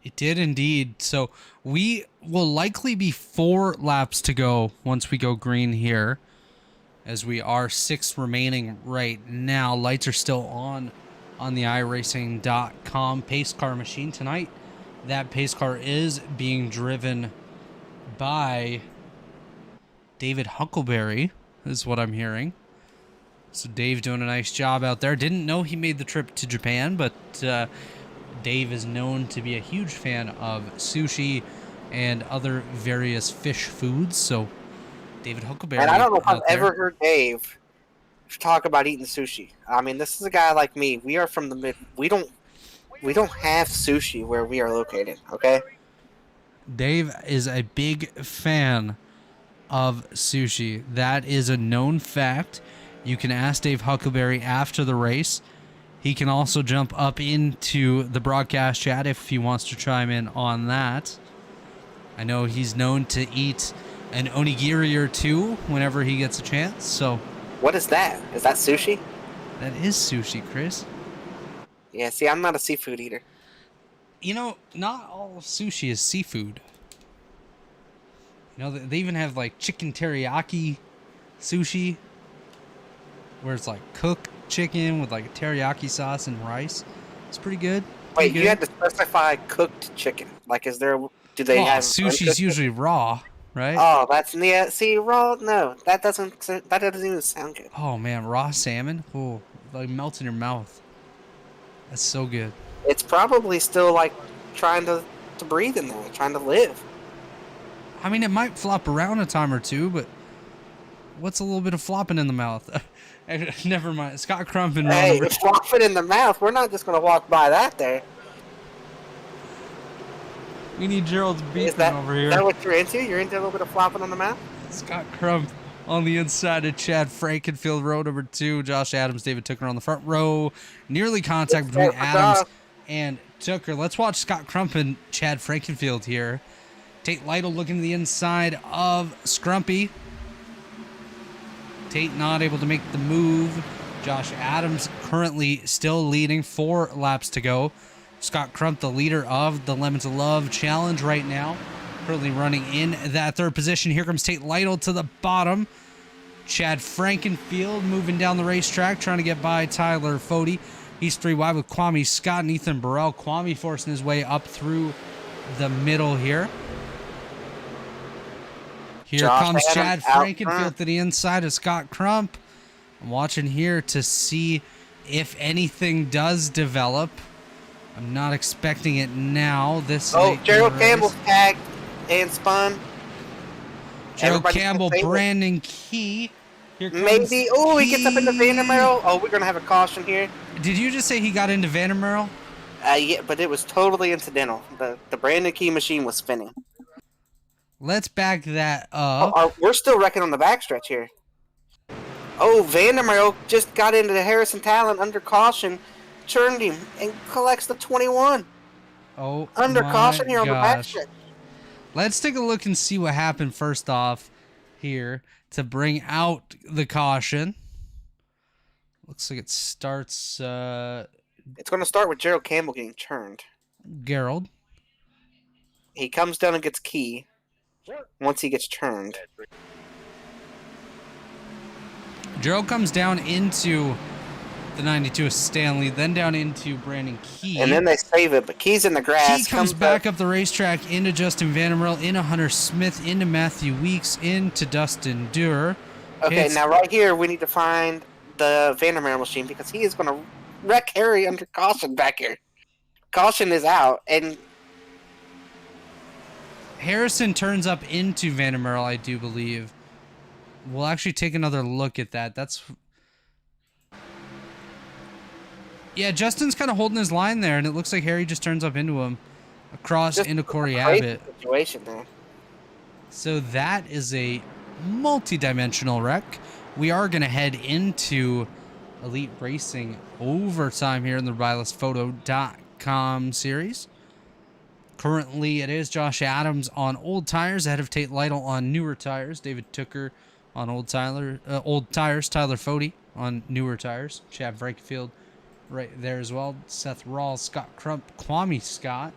It did indeed. So we will likely be 4 laps to go once we go green here, as we are 6 remaining right now. Lights are still on the iRacing.com pace car machine tonight. That pace car is being driven by David Huckleberry, is what I'm hearing. So Dave doing a nice job out there. Didn't know he made the trip to Japan, but Dave is known to be a huge fan of sushi and other various fish foods. So David Huckleberry. And I don't know if I've out there. ever heard Dave talk about eating sushi. I mean, this is a guy like me. We are from the mid. We don't have sushi where we are located. Okay. Dave is a big fan of sushi. That is a known fact. You can ask Dave Huckleberry after the race. He can also jump up into the broadcast chat if he wants to chime in on that. I know he's known to eat an onigiri or two whenever he gets a chance. So What is that? Is that sushi? that is sushi, Chris. Yeah. See, I'm not a seafood eater. You know, not all sushi is seafood. You know, they even have like chicken teriyaki sushi, where it's like cooked chicken with like a teriyaki sauce and rice. It's pretty good. Wait, Pretty you had to specify cooked chicken. Like, is there? Do they have sushi's uncooked? usually raw, right? Oh, that's see raw. No, that doesn't even sound good. Oh man, raw salmon. Oh, like melts in your mouth. That's so good. It's probably still like trying to breathe in there, trying to live. I mean, it might flop around a time or two, but what's a little bit of flopping in the mouth? Never mind. Scott Crump and Hey, it's flopping in the mouth. We're not just gonna walk by that there. We need Gerald's Is beeping that, over is here. that what you're into? You're into a little bit of flopping on the map? Scott Crump on the inside of Chad Frankenfield, row number 2. Josh Adams, David Tooker on the front row. Nearly contact Good between start for Adams Josh. and Tooker. Let's watch Scott Crump and Chad Frankenfield here. Tate Lytle looking to the inside of Scrumpy. Tate not able to make the move. Josh Adams currently still leading, 4 laps to go. Scott Crump, the leader of the Lemons of Love Challenge right now, currently running in that 3rd position. Here comes Tate Lytle to the bottom. Chad Frankenfield moving down the racetrack, trying to get by Tyler Fody. He's 3 wide with Kwame Scott and Ethan Burrell. Kwame forcing his way up through the middle here. Here Josh comes Chad Adams out Frankenfield front. to the inside of Scott Crump. I'm watching here to see if anything does develop. I'm not expecting it now. This Oh, late in the Gerald race. Campbell's tagged and spun. Gerald Everybody's Campbell, gonna save it. Brandon Key. Here comes Maybe. Oh, he gets up into Key. Vandermeer. Oh, we're going to have a caution here. Did you just say he got into Vandermeer? Yeah, but it was totally incidental. The Brandon Key machine was spinning. Let's back that up. We're still wrecking on the backstretch here. Oh, Vandermeer just got into the Harrison Talon under caution, churned him, and collects the 21. Oh, Under my caution here on the gosh. backstretch. Let's take a look and see what happened first off here to bring out the caution. Looks like it starts It's going to start with Gerald Campbell getting churned. Gerald. He comes down and gets Key once he gets churned. Gerald comes down into the 92 of Stanley, then down into Brandon Key. And then they save it, but Key's in the grass. Key comes back up the racetrack into Justin Vandermeer, into Hunter Smith, into Matthew Weeks, into Dustin Dewar. Okay, It's- now right here we need to find the Vandermeer machine because he is going to wreck Harry under caution back here. Caution is out, and Harrison turns up into Vandermeer, I do believe. We'll actually take another look at that. That's... Yeah, Justin's kind of holding his line there, and it looks like Harry just turns up into him. Across just into Corey a crazy Abbott. situation there. So that is a multi-dimensional wreck. We are going to head into Elite Racing overtime here in the RebilasPhoto.com series. Currently, it is Josh Adams on old tires ahead of Tate Lytle on newer tires. David Tooker on old tires. Tyler Fody on newer tires. Chad Frankenfield right there as well. Seth Rawls, Scott Crump, Kwame Scott,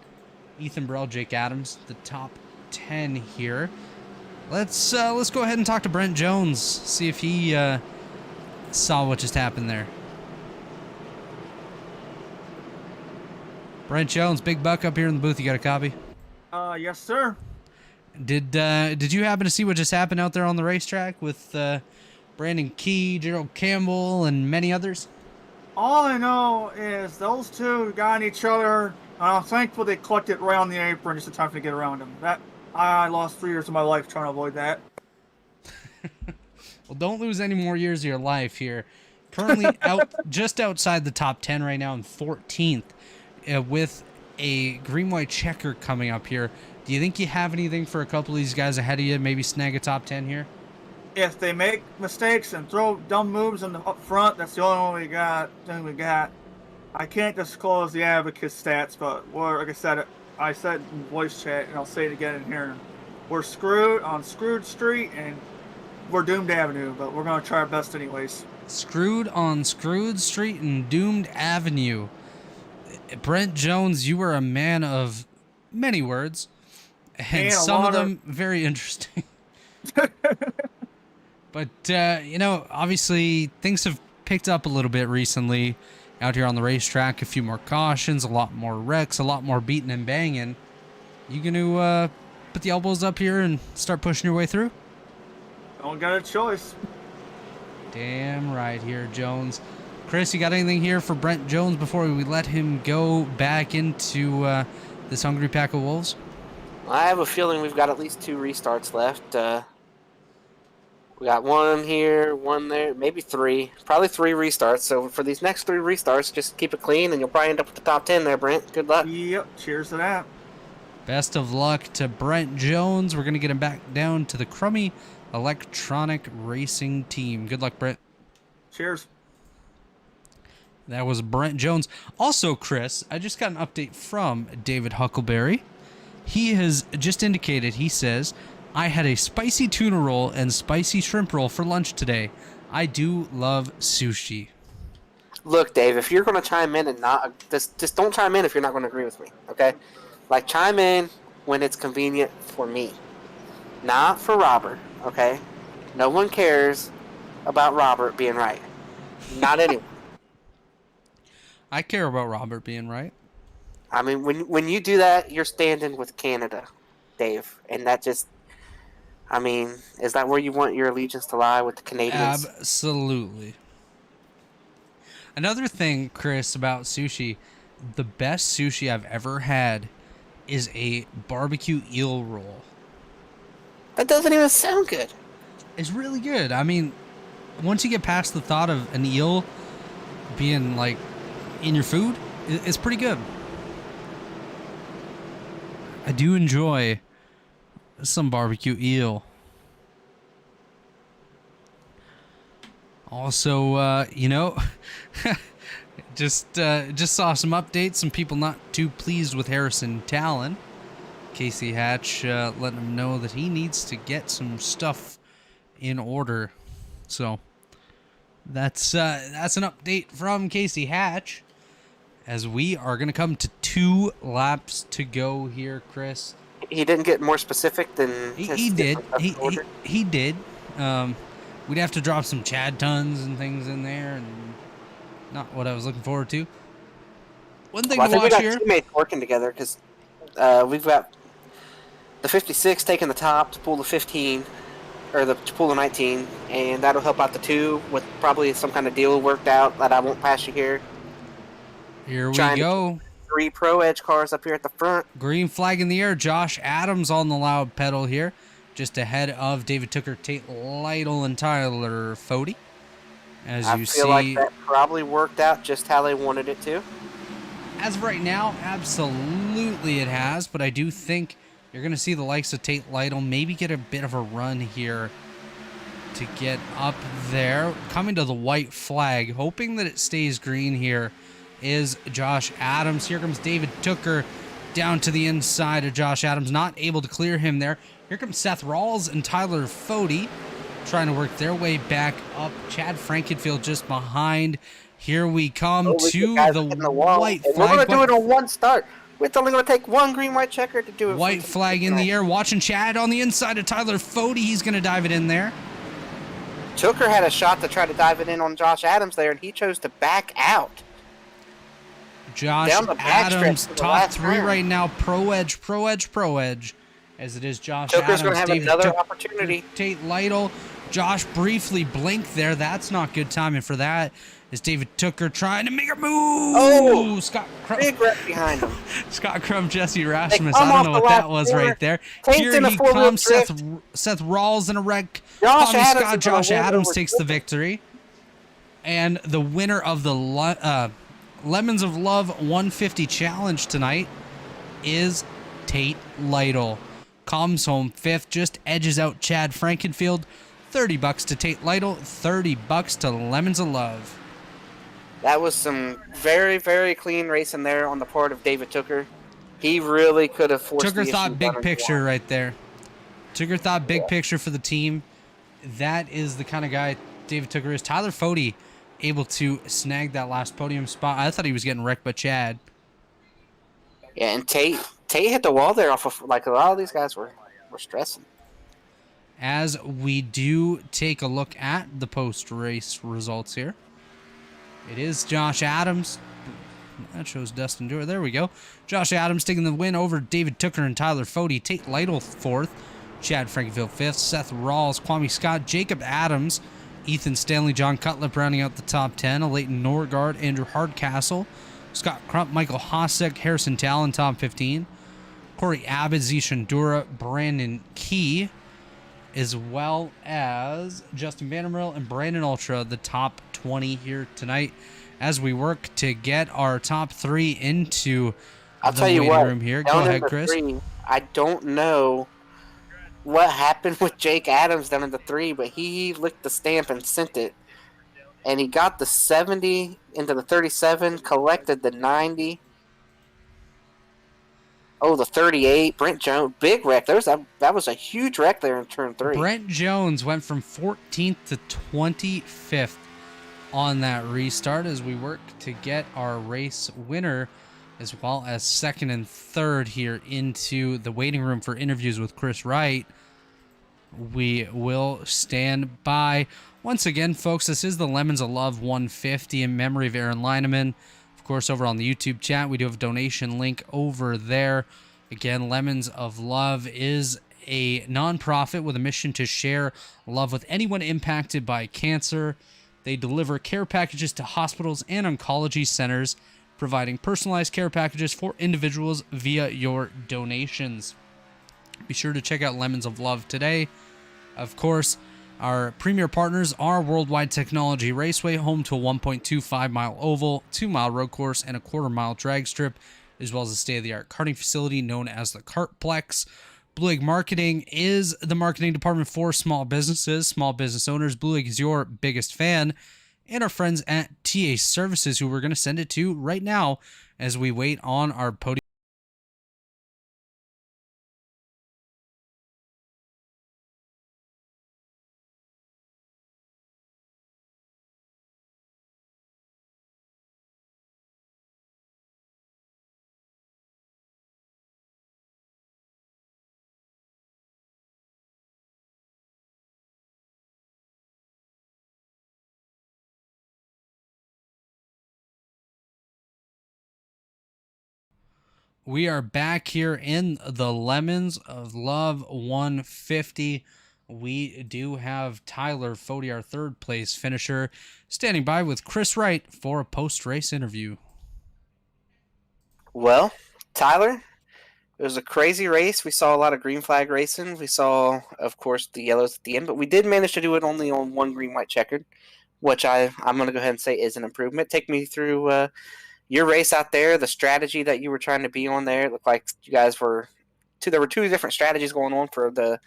Ethan Burrell, Jake Adams. The top 10 here. Let's go ahead and talk to Brent Jones. See if he saw what just happened there. Brent Jones, big buck up here in the booth. You got a copy? Yes, sir. Did you happen to see what just happened out there on the racetrack with Brandon Key, Gerald Campbell, and many others? All I know is those two got on each other. I'm thankful they collected right on the apron just in time to get around them. I lost 3 years of my life trying to avoid that. Well, don't lose any more years of your life here. Currently just outside the top 10 right now in 14th with a green-white checker coming up here. Do you think you have anything for a couple of these guys ahead of you? Maybe snag a top 10 here? If they make mistakes and throw dumb moves in the up front, that's the only one we got. I can't disclose the advocate's stats, but like I said in voice chat, and I'll say it again in here. We're screwed on Screwed Street, and we're Doomed Avenue, but we're going to try our best anyways. Screwed on Screwed Street and Doomed Avenue. Brent Jones, you are a man of many words, and some of them very interesting. But, obviously things have picked up a little bit recently out here on the racetrack. A few more cautions, a lot more wrecks, a lot more beating and banging. You going to put the elbows up here and start pushing your way through? Don't got a choice. Damn right here, Jones. Chris, you got anything here for Brent Jones before we let him go back into this hungry pack of wolves? I have a feeling we've got at least 2 restarts left. We got 1 here, 1 there, maybe 3. Probably 3 restarts. So for these next 3 restarts, just keep it clean, and you'll probably end up with the top 10 there, Brent. Good luck. Yep, cheers to that. Best of luck to Brent Jones. We're going to get him back down to the crummy electronic racing team. Good luck, Brent. Cheers. That was Brent Jones. Also, Chris, I just got an update from David Huckleberry. He has just indicated, he says, I had a spicy tuna roll and spicy shrimp roll for lunch today. I do love sushi. Look, Dave, if you're going to chime in and not just don't chime in if you're not going to agree with me, okay? Like, chime in when it's convenient for me, not for Robert, okay? No one cares about Robert being right. Not anyone. I care about Robert being right. I mean, when you do that, you're standing with Canada, Dave, and that just, I mean, is that where you want your allegiance to lie, with the Canadians? Absolutely. Another thing, Chris, about sushi, the best sushi I've ever had is a barbecue eel roll. That doesn't even sound good. It's really good. I mean, once you get past the thought of an eel being like in your food, it's pretty good. I do enjoy some barbecue eel. Also, you know, just saw some updates. Some people not too pleased with Harrison Talon. Casey Hatch letting him know that he needs to get some stuff in order. So that's an update from Casey Hatch. As we are going to come to 2 laps to go here, Chris. He didn't get more specific than He did. He did. We'd have to drop some Chad tons and things in there, and not what I was looking forward to. One thing to watch we got here. teammates working together, because we've got the 56 taking the top to pull the 15, or to pull the 19, and that'll help out the 2 with probably some kind of deal worked out that I won't pass you here. Here we go. 3 Pro Edge cars up here at the front. Green flag in the air. Josh Adams on the loud pedal here. Just ahead of David Tooker, Tate Lytle, and Tyler Fody. As you see, I feel like that probably worked out just how they wanted it to. As of right now, absolutely it has. But I do think you're going to see the likes of Tate Lytle maybe get a bit of a run here to get up there. Coming to the white flag, hoping that it stays green here, is Josh Adams. Here comes David Tooker down to the inside of Josh Adams. Not able to clear him there. Here comes Seth Rawls and Tyler Fody trying to work their way back up. Chad Frankenfield just behind. Here we come to the white flag. We're going to do it on one start. It's only going to take 1 green-white checker to do it. White flag in the air. Watching Chad on the inside of Tyler Fody. He's going to dive it in there. Tooker had a shot to try to dive it in on Josh Adams there, and he chose to back out. Josh Adams, top 3 right now. Pro Edge. As it is Josh Tooker's Adams. going to have another opportunity. Tate Lytle. Josh briefly blinked there. That's not good timing for that. Is David Tooker trying to make a move? Oh, Scott Crump. Big wreck behind him. Scott Crump, Jesse Rasmus. I don't know what that was right there. Here he comes. Seth Rawls in a wreck. Josh Adams takes the victory. And the winner of the Lemons of Love 150 challenge tonight is Tate Lytle. Comes home 5th, just edges out Chad Frankenfield. $30 to Tate Lytle, $30 to Lemons of Love. That was some very, very clean racing there on the part of David Tooker. He really could have forced Tooker thought big picture right there. Tooker thought big picture for the team. That is the kind of guy David Tooker is. Tyler Fody able to snag that last podium spot. I thought he was getting wrecked by Chad. Yeah, and Tate hit the wall there off of, like, a lot of these guys were stressing. As we do take a look at the post-race results here. It is Josh Adams. That shows Dustin Dewar. There we go. Josh Adams taking the win over David Tooker and Tyler Fody. Tate Lytle 4th. Chad Frankenfield 5th. Seth Rawls, Kwame Scott, Jacob Adams, Ethan Stanley, John Cutlip rounding out the top 10. Leighton Norgard, Andrew Hardcastle, Scott Crump, Michael Hosek, Harrison Talon, top 15. Corey Abbott, Zishan Dura, Brandon Key, as well as Justin Vandermill and Brandon Ultra, the top 20 here tonight, as we work to get our top 3 into I'll the tell you waiting what, room here. down Go ahead, in the Chris. 3, I don't know what happened with Jake Adams down in the 3, but he licked the stamp and sent it. And he got the 70 into the 37, collected the 90. Oh, the 38. Brent Jones, big wreck. That was a huge wreck there in turn 3. Brent Jones went from 14th to 25th on that restart as we work to get our race winner, as well as second and third here into the waiting room for interviews with Chris Wright. We will stand by. Once again, folks, this is the Lemons of Love 150 in memory of Aaron Lineman. Of course, over on the YouTube chat, we do have a donation link over there. Again, Lemons of Love is a nonprofit with a mission to share love with anyone impacted by cancer. They deliver care packages to hospitals and oncology centers, providing personalized care packages for individuals via your donations. Be sure to check out Lemons of Love today. Of course, our premier partners are Worldwide Technology Raceway, home to a 1.25-mile oval, 2-mile road course, and a quarter-mile drag strip, as well as a state-of-the-art karting facility known as the Kartplex. Blue Egg Marketing is the marketing department for small businesses, small business owners. Blue Egg is your biggest fan. And our friends at TA Services, who we're going to send it to right now as we wait on our podium. We are back here in the Lemons of Love 150. We do have Tyler Fody, our third place finisher, standing by with Chris Wright for a post-race interview. Well, Tyler, it was a crazy race. We saw a lot of green flag racing. We saw, of course, the yellows at the end, but we did manage to do it only on one green, white checkered, which I'm going to go ahead and say is an improvement. Take me through your race out there, the strategy that you were trying to be on there. It looked like you guys there were two different strategies going on for the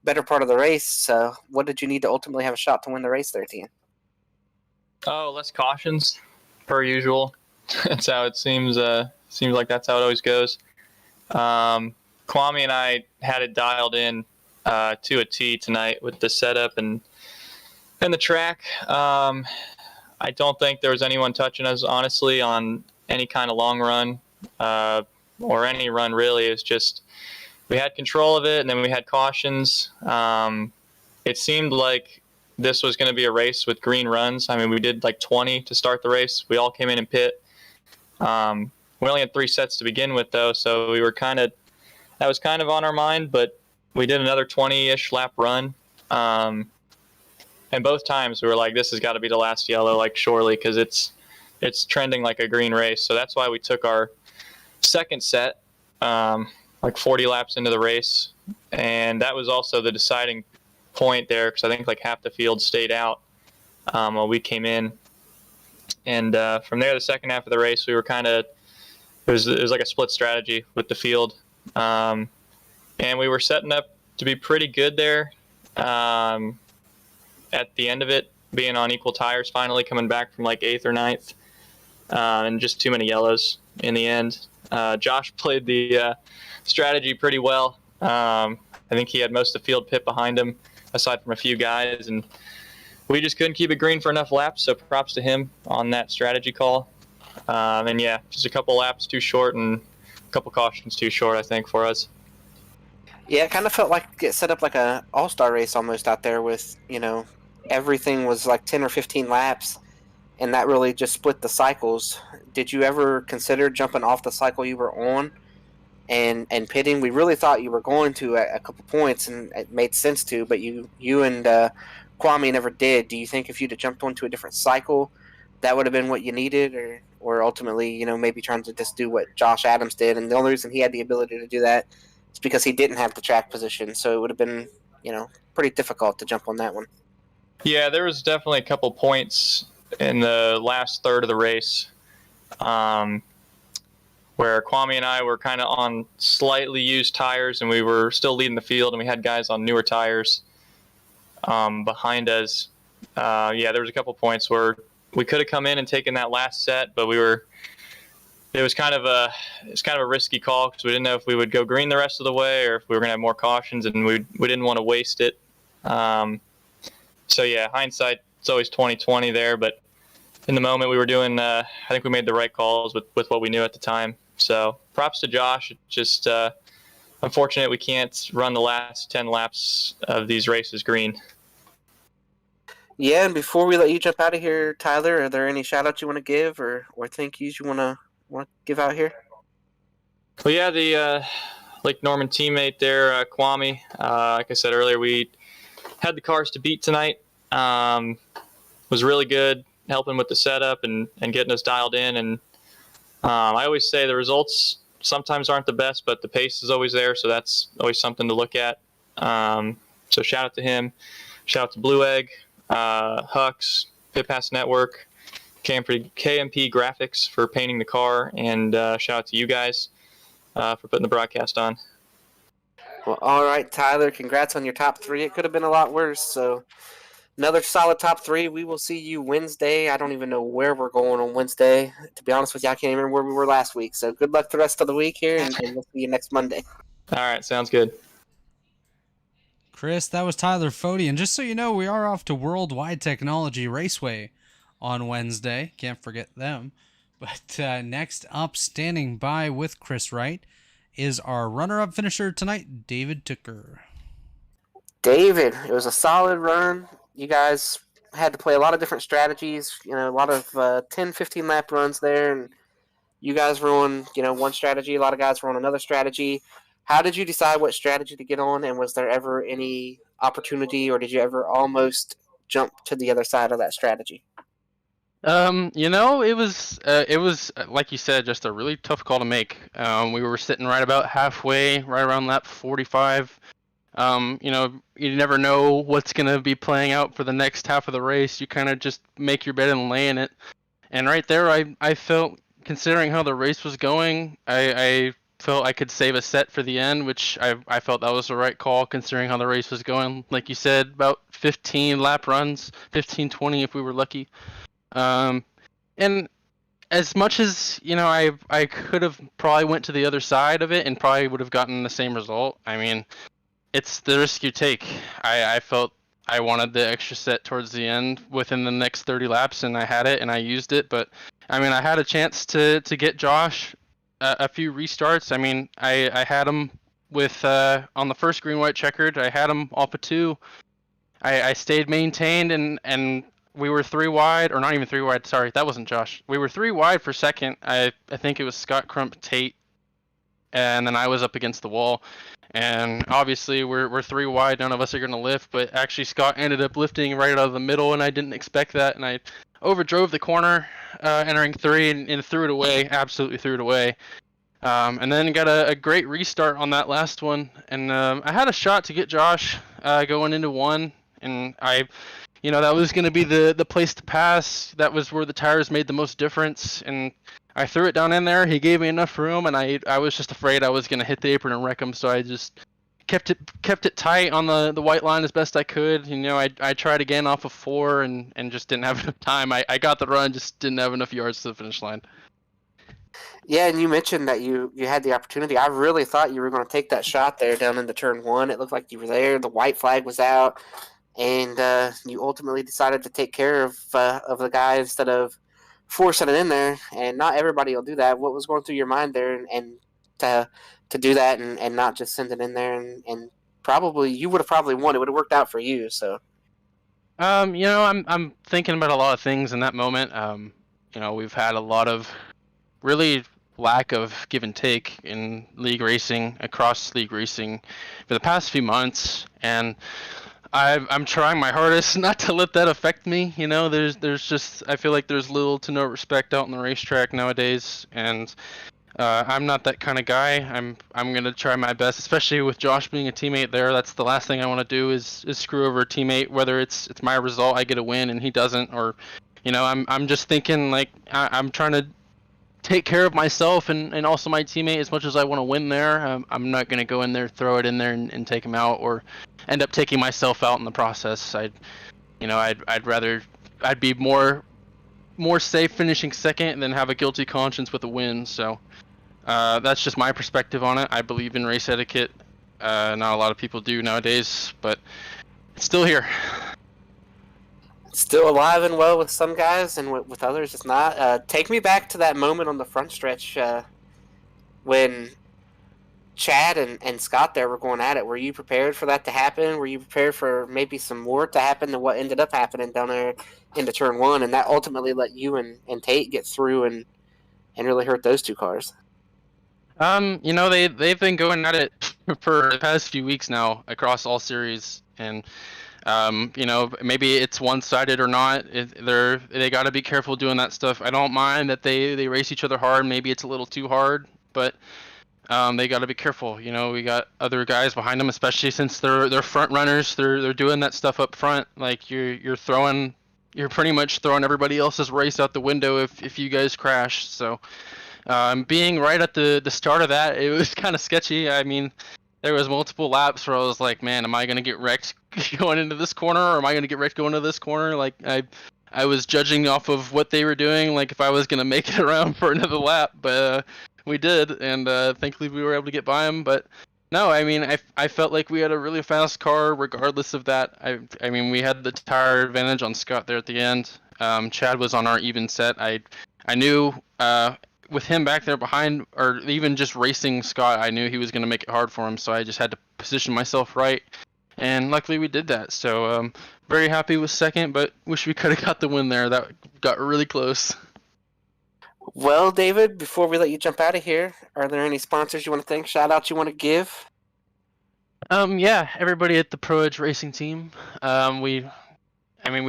better part of the race. What did you need to ultimately have a shot to win the race there, team? Oh, less cautions, per usual. That's how it seems. Seems like that's how it always goes. Kwame and I had it dialed in to a T tonight with the setup and the track. I don't think there was anyone touching us, honestly, on any kind of long run or any run, really. It's just we had control of it, and then we had cautions. It seemed like this was going to be a race with green runs. I mean, we did like 20 to start the race. We all came in pit. We only had 3 sets to begin with, though, so we were that was kind of on our mind, but we did another 20-ish lap run. And both times we were like, this has got to be the last yellow, like surely, because it's trending like a green race. So that's why we took our second set, like 40 laps into the race. And that was also the deciding point there, because I think like half the field stayed out while we came in. And from there, the second half of the race, we were it was like a split strategy with the field. And we were setting up to be pretty good there. At the end of it, being on equal tires, finally coming back from like 8th or 9th, and just too many yellows in the end. Josh played the strategy pretty well. I think he had most of the field pit behind him, aside from a few guys, and we just couldn't keep it green for enough laps, so props to him on that strategy call. And yeah, just a couple laps too short and a couple cautions too short, I think, for us. Yeah, it kind of felt like it set up like a all-star race almost out there with, everything was like 10 or 15 laps, and that really just split the cycles. Did you ever consider jumping off the cycle you were on and pitting? We really thought you were going to at a couple points, and it made sense to, but you and Kwame never did. Do you think if you'd have jumped onto a different cycle, that would have been what you needed, or ultimately, maybe trying to just do what Josh Adams did? And the only reason he had the ability to do that is because he didn't have the track position, so it would have been, pretty difficult to jump on that one. Yeah, there was definitely a couple points in the last third of the race where where Kwame and I were kind of on slightly used tires, and we were still leading the field, and we had guys on newer tires behind us. There was a couple points where we could have come in and taken that last set, but it was kind of a risky call because we didn't know if we would go green the rest of the way or if we were going to have more cautions, and we didn't want to waste it. Hindsight, it's always 20/20 there, but in the moment we were doing, I think we made the right calls with what we knew at the time. So props to Josh. Just unfortunate we can't run the last 10 laps of these races green. Yeah, and before we let you jump out of here, Tyler, are there any shout-outs you want to give or thank yous you want to give out here? Well, yeah, the Lake Norman teammate there, Kwame, like I said earlier, we had the cars to beat tonight. Was really good, helping with the setup and getting us dialed in. And I always say the results sometimes aren't the best, but the pace is always there, so that's always something to look at. So shout out to him. Shout out to Blue Egg, Hux, Pit Pass Network, KMP Graphics for painting the car, and shout out to you guys for putting the broadcast on. Well, all right, Tyler, congrats on your top 3. It could have been a lot worse, so another solid top 3. We will see you Wednesday. I don't even know where we're going on Wednesday. To be honest with you, I can't even remember where we were last week, so good luck the rest of the week here, and we'll see you next Monday. All right, sounds good. Chris, that was Tyler Fody, and just so you know, we are off to Worldwide Technology Raceway on Wednesday. Can't forget them. But next up, standing by with Chris Wright, is our runner-up finisher tonight, David Tooker. David, it was a solid run. You guys had to play a lot of different strategies, a lot of 10, 15 lap runs there, and you guys were on, one strategy. A lot of guys were on another strategy. How did you decide what strategy to get on, and was there ever any opportunity, or did you ever almost jump to the other side of that strategy? It was like you said, just a really tough call to make. We were sitting right about halfway, right around lap 45. You never know what's gonna be playing out for the next half of the race. You kind of just make your bed and lay in it. And right there, I felt, considering how the race was going, I felt I could save a set for the end, which I felt that was the right call considering how the race was going. Like you said, about 15 lap runs, 15, 20 if we were lucky. And as much as, I could have probably went to the other side of it and probably would have gotten the same result. I mean, it's the risk you take. I felt I wanted the extra set towards the end within the next 30 laps, and I had it and I used it. But I mean, I had a chance to get Josh a few restarts. I mean, I had him with on the first green white checkered. I had him off of 2. I stayed maintained, and we were 3 wide, or not even 3 wide. Sorry, that wasn't Josh. We were 3 wide for second. I think it was Scott Crump, Tate, and then I was up against the wall. And obviously we're 3 wide. None of us are gonna lift, but actually Scott ended up lifting right out of the middle, and I didn't expect that. And I overdrove the corner, entering 3, and threw it away. Absolutely threw it away. And then got a great restart on that last one. And I had a shot to get Josh going into 1, and that was going to be the place to pass. That was where the tires made the most difference. And I threw it down in there. He gave me enough room, and I was just afraid I was going to hit the apron and wreck him. So I just kept it tight on the white line as best I could. I tried again off of 4 and just didn't have enough time. I got the run, just didn't have enough yards to the finish line. Yeah, and you mentioned that you had the opportunity. I really thought you were going to take that shot there down into turn 1. It looked like you were there. The white flag was out. And you ultimately decided to take care of the guy instead of forcing it in there. And not everybody will do that. What was going through your mind there, and to do that and not just send it in there, and probably you would have probably won. It would have worked out for you. So, I'm thinking about a lot of things in that moment. We've had a lot of really lack of give and take in league racing, across league racing, for the past few months, and I'm trying my hardest not to let that affect me. There's just, I feel like there's little to no respect out on the racetrack nowadays, and I'm not that kind of guy. I'm gonna try my best, especially with Josh being a teammate there. That's the last thing I want to do is screw over a teammate, whether it's my result, I get a win and he doesn't, or I'm just thinking like I'm trying to take care of myself and also my teammate as much as I want to win there. I'm not going to go in there, throw it in there, and take him out, or end up taking myself out in the process. I'd rather, I'd be more safe finishing second than have a guilty conscience with a win. So that's just my perspective on it. I believe in race etiquette. Not a lot of people do nowadays, but it's still here. Still alive and well with some guys, and with others it's not. Take me back to that moment on the front stretch when Chad and Scott there were going at it. Were you prepared for that to happen? Were you prepared for maybe some more to happen than what ended up happening down there into turn one, and that ultimately let you and Tate get through and really hurt those two cars? They've been going at it for the past few weeks now across all series, and maybe it's one-sided or not. They got to be careful doing that stuff. I don't mind that they race each other hard. Maybe it's a little too hard, but they got to be careful. We got other guys behind them, especially since they're front runners. They're doing that stuff up front. Like you're pretty much throwing everybody else's race out the window if you guys crash. So being right at the start of that, it was kind of sketchy. I mean, there was multiple laps where I was like, man, am I going to get wrecked going into this corner, or am I going to get wrecked going into this corner? Like, I was judging off of what they were doing, like if I was going to make it around for another lap, but we did, and thankfully we were able to get by them. But no, I mean, I felt like we had a really fast car regardless of that. I mean, we had the tire advantage on Scott there at the end. Chad was on our even set. I knew with him back there behind, or even just racing Scott, I knew he was going to make it hard for him, so I just had to position myself right, and luckily we did that. So very happy with second, but wish we could have got the win there. That got really close. Well, David, before we let you jump out of here, are there any sponsors you want to thank, shout-outs you want to give? Yeah, everybody at the Pro Edge Racing team. We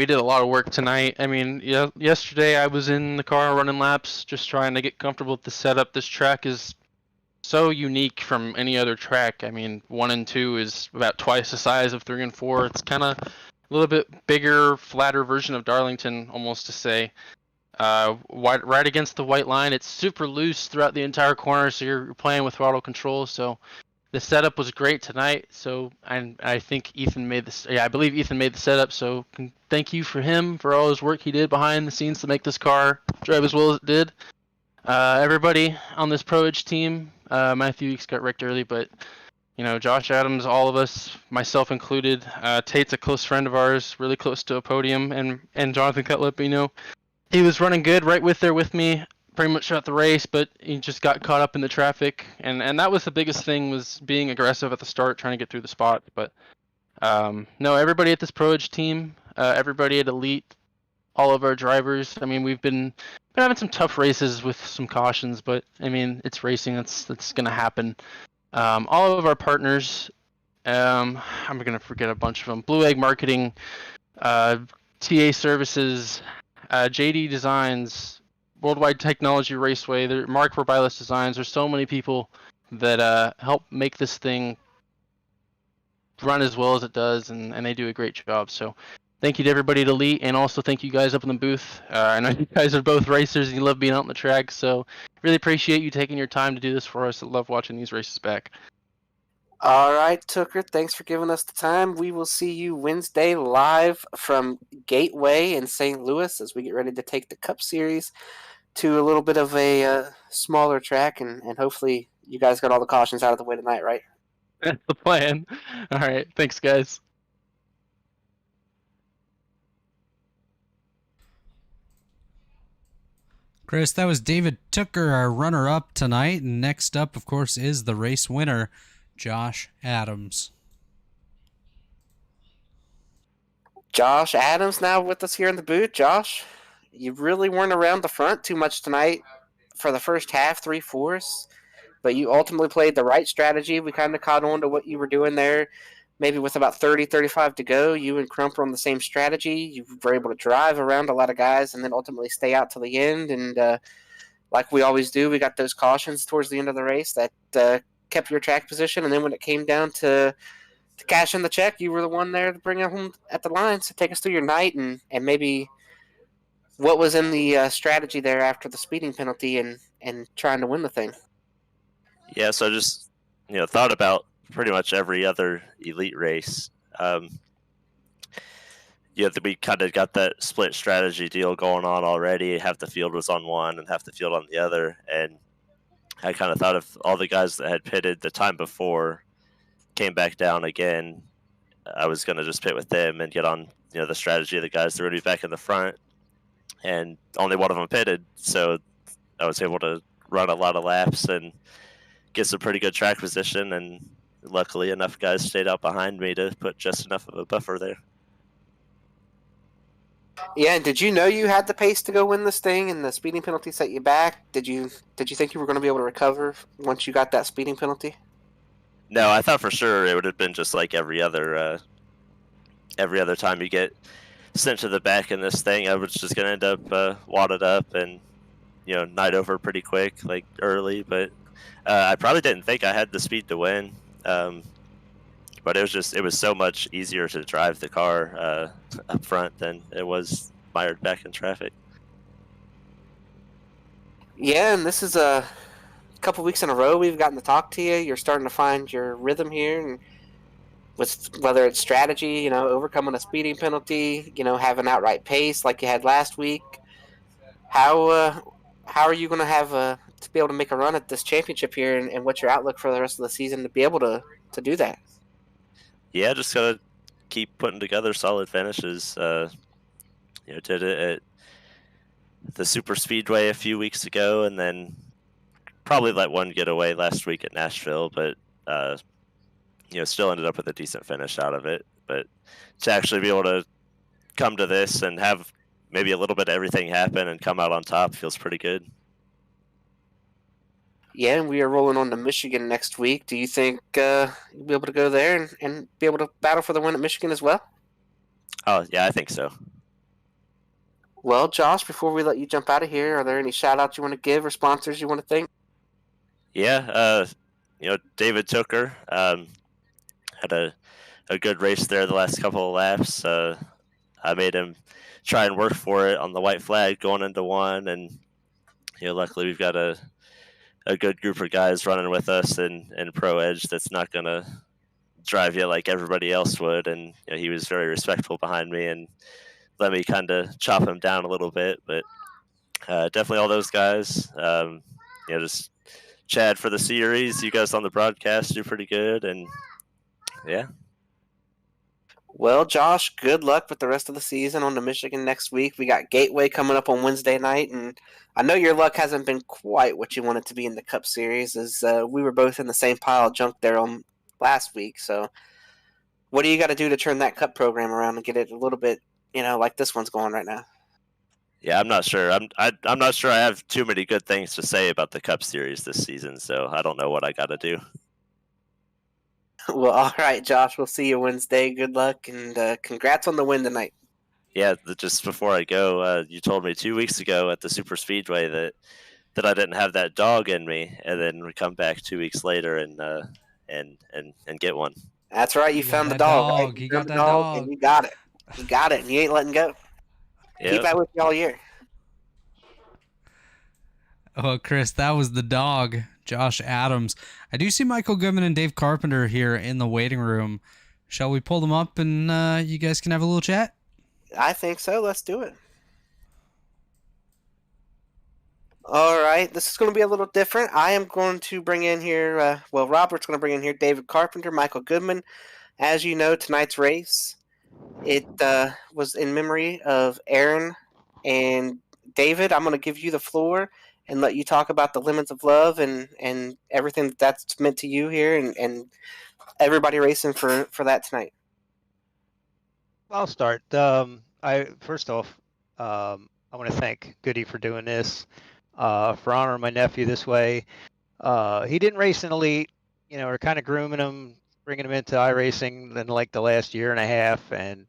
did a lot of work tonight. I mean, yesterday I was in the car running laps, just trying to get comfortable with the setup. This track is so unique from any other track. I mean, 1 and 2 is about twice the size of 3 and 4. It's kind of a little bit bigger, flatter version of Darlington, almost to say. Right against the white line. It's super loose throughout the entire corner, so you're playing with throttle control. So the setup was great tonight. So I think Ethan made this. Yeah, I believe Ethan made the setup. So thank you for him for all his work he did behind the scenes to make this car drive as well as it did. Everybody on this Pro Edge team. Matthew Weeks got wrecked early, but Josh Adams, all of us, myself included. Tate's a close friend of ours, really close to a podium, and Jonathan Cutlip, he was running good right there with me pretty much throughout the race, but he just got caught up in the traffic, and that was the biggest thing, was being aggressive at the start, trying to get through the spot. But no, everybody at this Pro Edge team, everybody at Elite, all of our drivers. I mean, we've been having some tough races with some cautions, but I mean, it's racing. That's gonna happen. All of our partners, I'm gonna forget a bunch of them. Blue Egg Marketing, TA Services, JD Designs, Worldwide Technology Raceway, Mark Rebilas Designs. There's so many people that help make this thing run as well as it does, and they do a great job. So thank you to everybody at Elite, and also thank you guys up in the booth. I know you guys are both racers and you love being out on the track, so really appreciate you taking your time to do this for us. I love watching these races back. All right, Tooker, thanks for giving us the time. We will see you Wednesday live from Gateway in St. Louis as we get ready to take the Cup Series to a little bit of a smaller track, and hopefully you guys got all the cautions out of the way tonight, right? That's the plan. All right, thanks, guys. Chris, that was David Tooker, our runner-up tonight. And next up, of course, is the race winner, Josh Adams. Josh Adams now with us here in the booth. Josh, you really weren't around the front too much tonight for the first half, 3/4, but you ultimately played the right strategy. We kind of caught on to what you were doing there. Maybe with about 30, 35 to go, you and Crump were on the same strategy. You were able to drive around a lot of guys and then ultimately stay out till the end. And like we always do, we got those cautions towards the end of the race that kept your track position. And then when it came down to cash in the check, you were the one there to bring it home at the line. So take us through your night and maybe what was in the strategy there after the speeding penalty and and trying to win the thing. Yeah, so I just thought about pretty much every other elite race. We kind of got that split strategy deal going on already. Half the field was on one and half the field on the other, and I kind of thought if all the guys that had pitted the time before came back down again, I was going to just pit with them and get on the strategy of the guys that were going to be back in the front, and only one of them pitted, so I was able to run a lot of laps and get some pretty good track position, and luckily enough guys stayed out behind me to put just enough of a buffer there. Yeah, and did you know you had the pace to go win this thing, and the speeding penalty set you back? Did you think you were going to be able to recover once you got that speeding penalty? No, I thought for sure it would have been just like every other time you get sent to the back in this thing. I was just going to end up wadded up and night over pretty quick, like early. But I probably didn't think I had the speed to win. But it was so much easier to drive the car up front than it was mired back in traffic. Yeah, and this is a couple weeks in a row we've gotten to talk to you. You're starting to find your rhythm here, and with whether it's strategy, overcoming a speeding penalty, having outright pace like you had last week. How are you going to have to be able to make a run at this championship here, and what's your outlook for the rest of the season to be able to do that? Yeah, just gotta keep putting together solid finishes. Did it at the Super Speedway a few weeks ago, and then probably let one get away last week at Nashville, but still ended up with a decent finish out of it. But to actually be able to come to this and have maybe a little bit of everything happen and come out on top feels pretty good. Yeah, and we are rolling on to Michigan next week. Do you think you'll be able to go there and be able to battle for the win at Michigan as well? Oh, yeah, I think so. Well, Josh, before we let you jump out of here, are there any shout-outs you want to give or sponsors you want to thank? Yeah, David Tooker had a good race there the last couple of laps. I made him try and work for it on the white flag going into one, and luckily we've got a good group of guys running with us in Pro Edge that's not going to drive you like everybody else would. And he was very respectful behind me and let me kind of chop him down a little bit. But definitely all those guys, just Chad for the series. You guys on the broadcast do pretty good. And yeah. Well, Josh, good luck with the rest of the season on to Michigan next week. We got Gateway coming up on Wednesday night, and I know your luck hasn't been quite what you wanted to be in the Cup Series, as we were both in the same pile of junk there on last week. So what do you got to do to turn that Cup program around and get it a little bit, like this one's going right now? Yeah, I'm not sure. I'm not sure I have too many good things to say about the Cup Series this season, so I don't know what I got to do. Well, all right, Josh. We'll see you Wednesday. Good luck, and congrats on the win tonight. Yeah, just before I go, you told me 2 weeks ago at the Super Speedway that I didn't have that dog in me, and then we come back 2 weeks later and get one. That's right. You found the dog. Right? You got that dog. And you got it. You got it, and you ain't letting go. Yep. Keep that with you all year. Oh, Chris, that was the dog, Josh Adams. I do see Michael Goodman and Dave Carpenter here in the waiting room. Shall we pull them up and you guys can have a little chat? I think so. Let's do it. All right. This is going to be a little different. I am going to bring in here, Robert's going to bring in here David Carpenter, Michael Goodman. As you know, tonight's race, it was in memory of Aaron and David. I'm going to give you the floor and let you talk about the limits of love and everything that's meant to you here and everybody racing for that tonight. I'll start. First off, I want to thank Goody for doing this, for honoring my nephew this way. He didn't race in Elite. We're kind of grooming him, bringing him into iRacing in like the last year and a half, and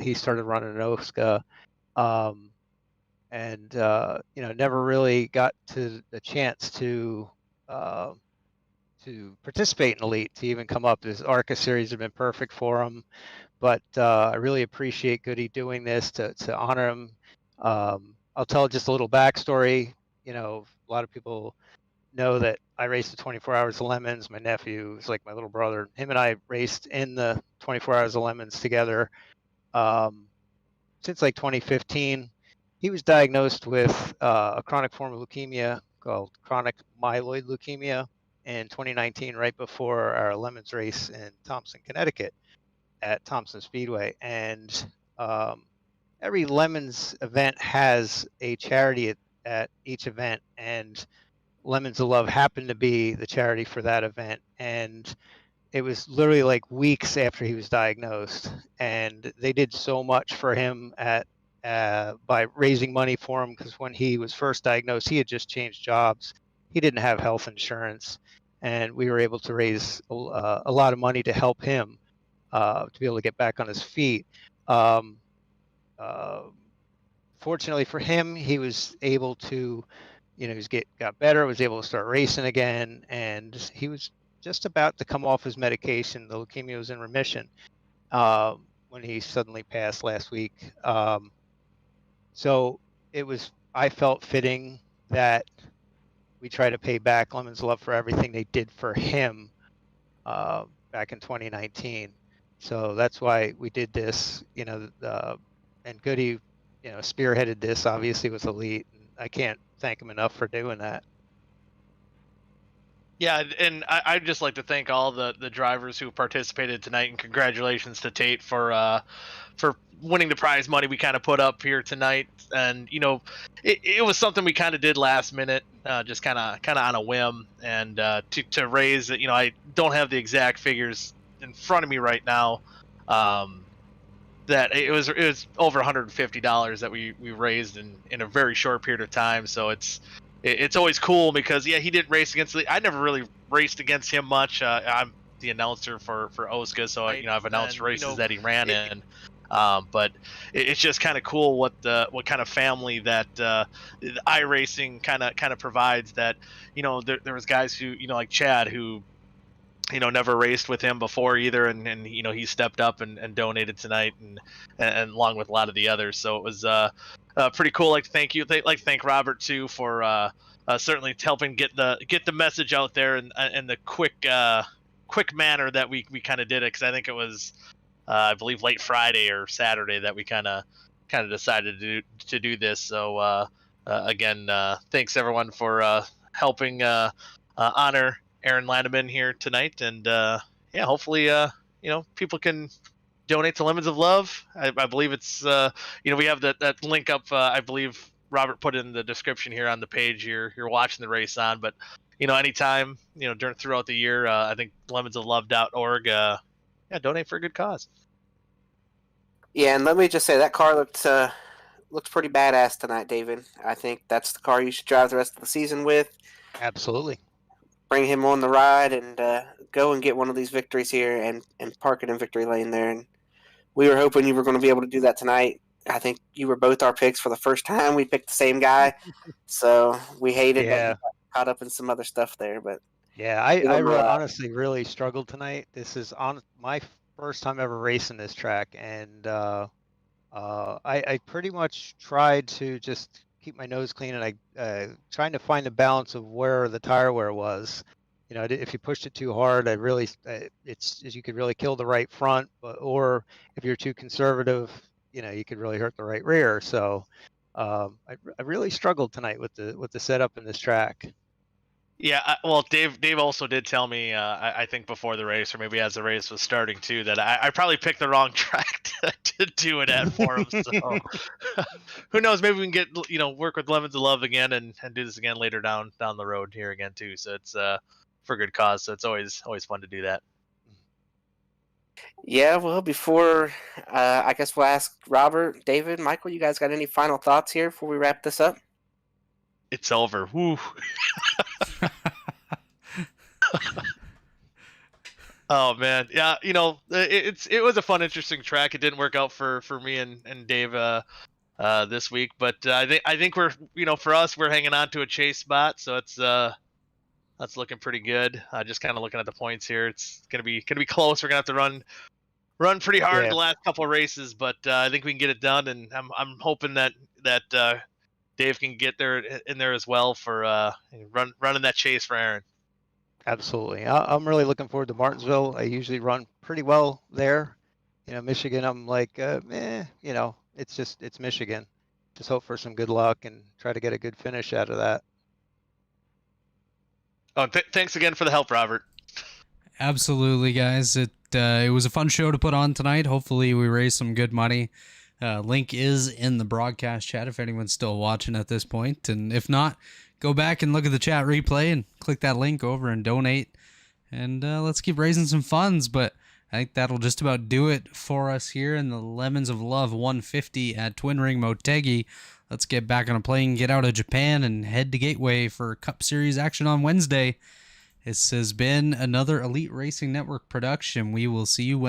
he started running an OSCA. Never really got to the chance to participate in Elite, to even come up. This ARCA series has been perfect for him, but I really appreciate Goody doing this to honor him. I'll tell just a little backstory. a lot of people know that I raced the 24 Hours of Lemons. My nephew is like my little brother. Him and I raced in the 24 Hours of Lemons together since like 2015. He was diagnosed with a chronic form of leukemia called chronic myeloid leukemia in 2019, right before our Lemons race in Thompson, Connecticut at Thompson Speedway. And every Lemons event has a charity at each event, and Lemons of Love happened to be the charity for that event. And it was literally like weeks after he was diagnosed, and they did so much for him by raising money for him, because when he was first diagnosed, he had just changed jobs. He didn't have health insurance, and we were able to raise a lot of money to help him to be able to get back on his feet. Um, uh, Fortunately for him, he was able to, got better, was able to start racing again, and he was just about to come off his medication. The leukemia was in remission when he suddenly passed last week. So I felt fitting that we try to pay back Lemons Love for everything they did for him back in 2019. So that's why we did this, and Goody, spearheaded this, obviously with Elite. And I can't thank him enough for doing that. Yeah, and I'd just like to thank all the drivers who participated tonight, and congratulations to Tate for winning the prize money we kind of put up here tonight. And it was something we kind of did last minute, just kind of on a whim, and to raise it. I don't have the exact figures in front of me right now. That it was over $150 that we raised in a very short period of time. So it's always cool because he didn't race against I never really raced against him much. I'm the announcer for Oscar, so I've announced races that he ran in. But it's just kind of cool what kind of family that the iRacing kind of provides. That there was guys who like Chad who never raced with him before either, and he stepped up and donated tonight, and along with a lot of the others. So it was pretty cool. Thank thank Robert too for certainly helping get the message out there in the quick manner that we kind of did it, because I think it was I believe late Friday or Saturday that we kind of decided to do this. So again, thanks everyone for helping honor Aaron Landeman here tonight, and hopefully people can donate to Lemons of Love. I believe it's we have that link up. I believe Robert put it in the description here on the page you're watching the race on. But anytime throughout the year, I think lemonsoflove.org. Donate for a good cause. Yeah, and let me just say that car looks pretty badass tonight, David. I think that's the car you should drive the rest of the season with. Absolutely. Bring him on the ride and go and get one of these victories here and park it in victory lane there. And we were hoping you were going to be able to do that tonight. I think you were both our picks for the first time. We picked the same guy, so we hated that you got caught up in some other stuff there. But yeah, I honestly really struggled tonight. This is on my first time ever racing this track, and I pretty much tried to just keep my nose clean, and I trying to find the balance of where the tire wear was. If you pushed it too hard, you could really kill the right front, or if you're too conservative, you could really hurt the right rear. So I really struggled tonight with the setup in this track. Yeah, well, Dave also did tell me, I think before the race, or maybe as the race was starting too, that I probably picked the wrong track to do it at for him. So who knows? Maybe we can get work with Lemons of Love again and do this again later down the road here again too. So it's for a good cause. So it's always fun to do that. Yeah, well, before I guess we'll ask Robert, David, Michael, you guys got any final thoughts here before we wrap this up? It's over. Woo. Oh man, yeah. It was a fun, interesting track. It didn't work out for me and Dave this week, but I think we're for us, we're hanging on to a chase spot, so it's that's looking pretty good. Just kind of looking at the points here, it's gonna be close. We're gonna have to run pretty hard the last couple of races, but I think we can get it done, and I'm hoping that Dave can get there in there as well for running that chase for Aaron. Absolutely. I'm really looking forward to Martinsville. I usually run pretty well there. Michigan, I'm like, it's Michigan. Just hope for some good luck and try to get a good finish out of that. Oh, thanks again for the help, Robert. Absolutely, guys. It was a fun show to put on tonight. Hopefully we raised some good money. Link is in the broadcast chat if anyone's still watching at this point. And if not, go back and look at the chat replay and click that link over and donate. And let's keep raising some funds. But I think that'll just about do it for us here in the Lemons of Love 150 at Twin Ring Motegi. Let's get back on a plane, get out of Japan, and head to Gateway for Cup Series action on Wednesday. This has been another Elite Racing Network production. We will see you Wednesday.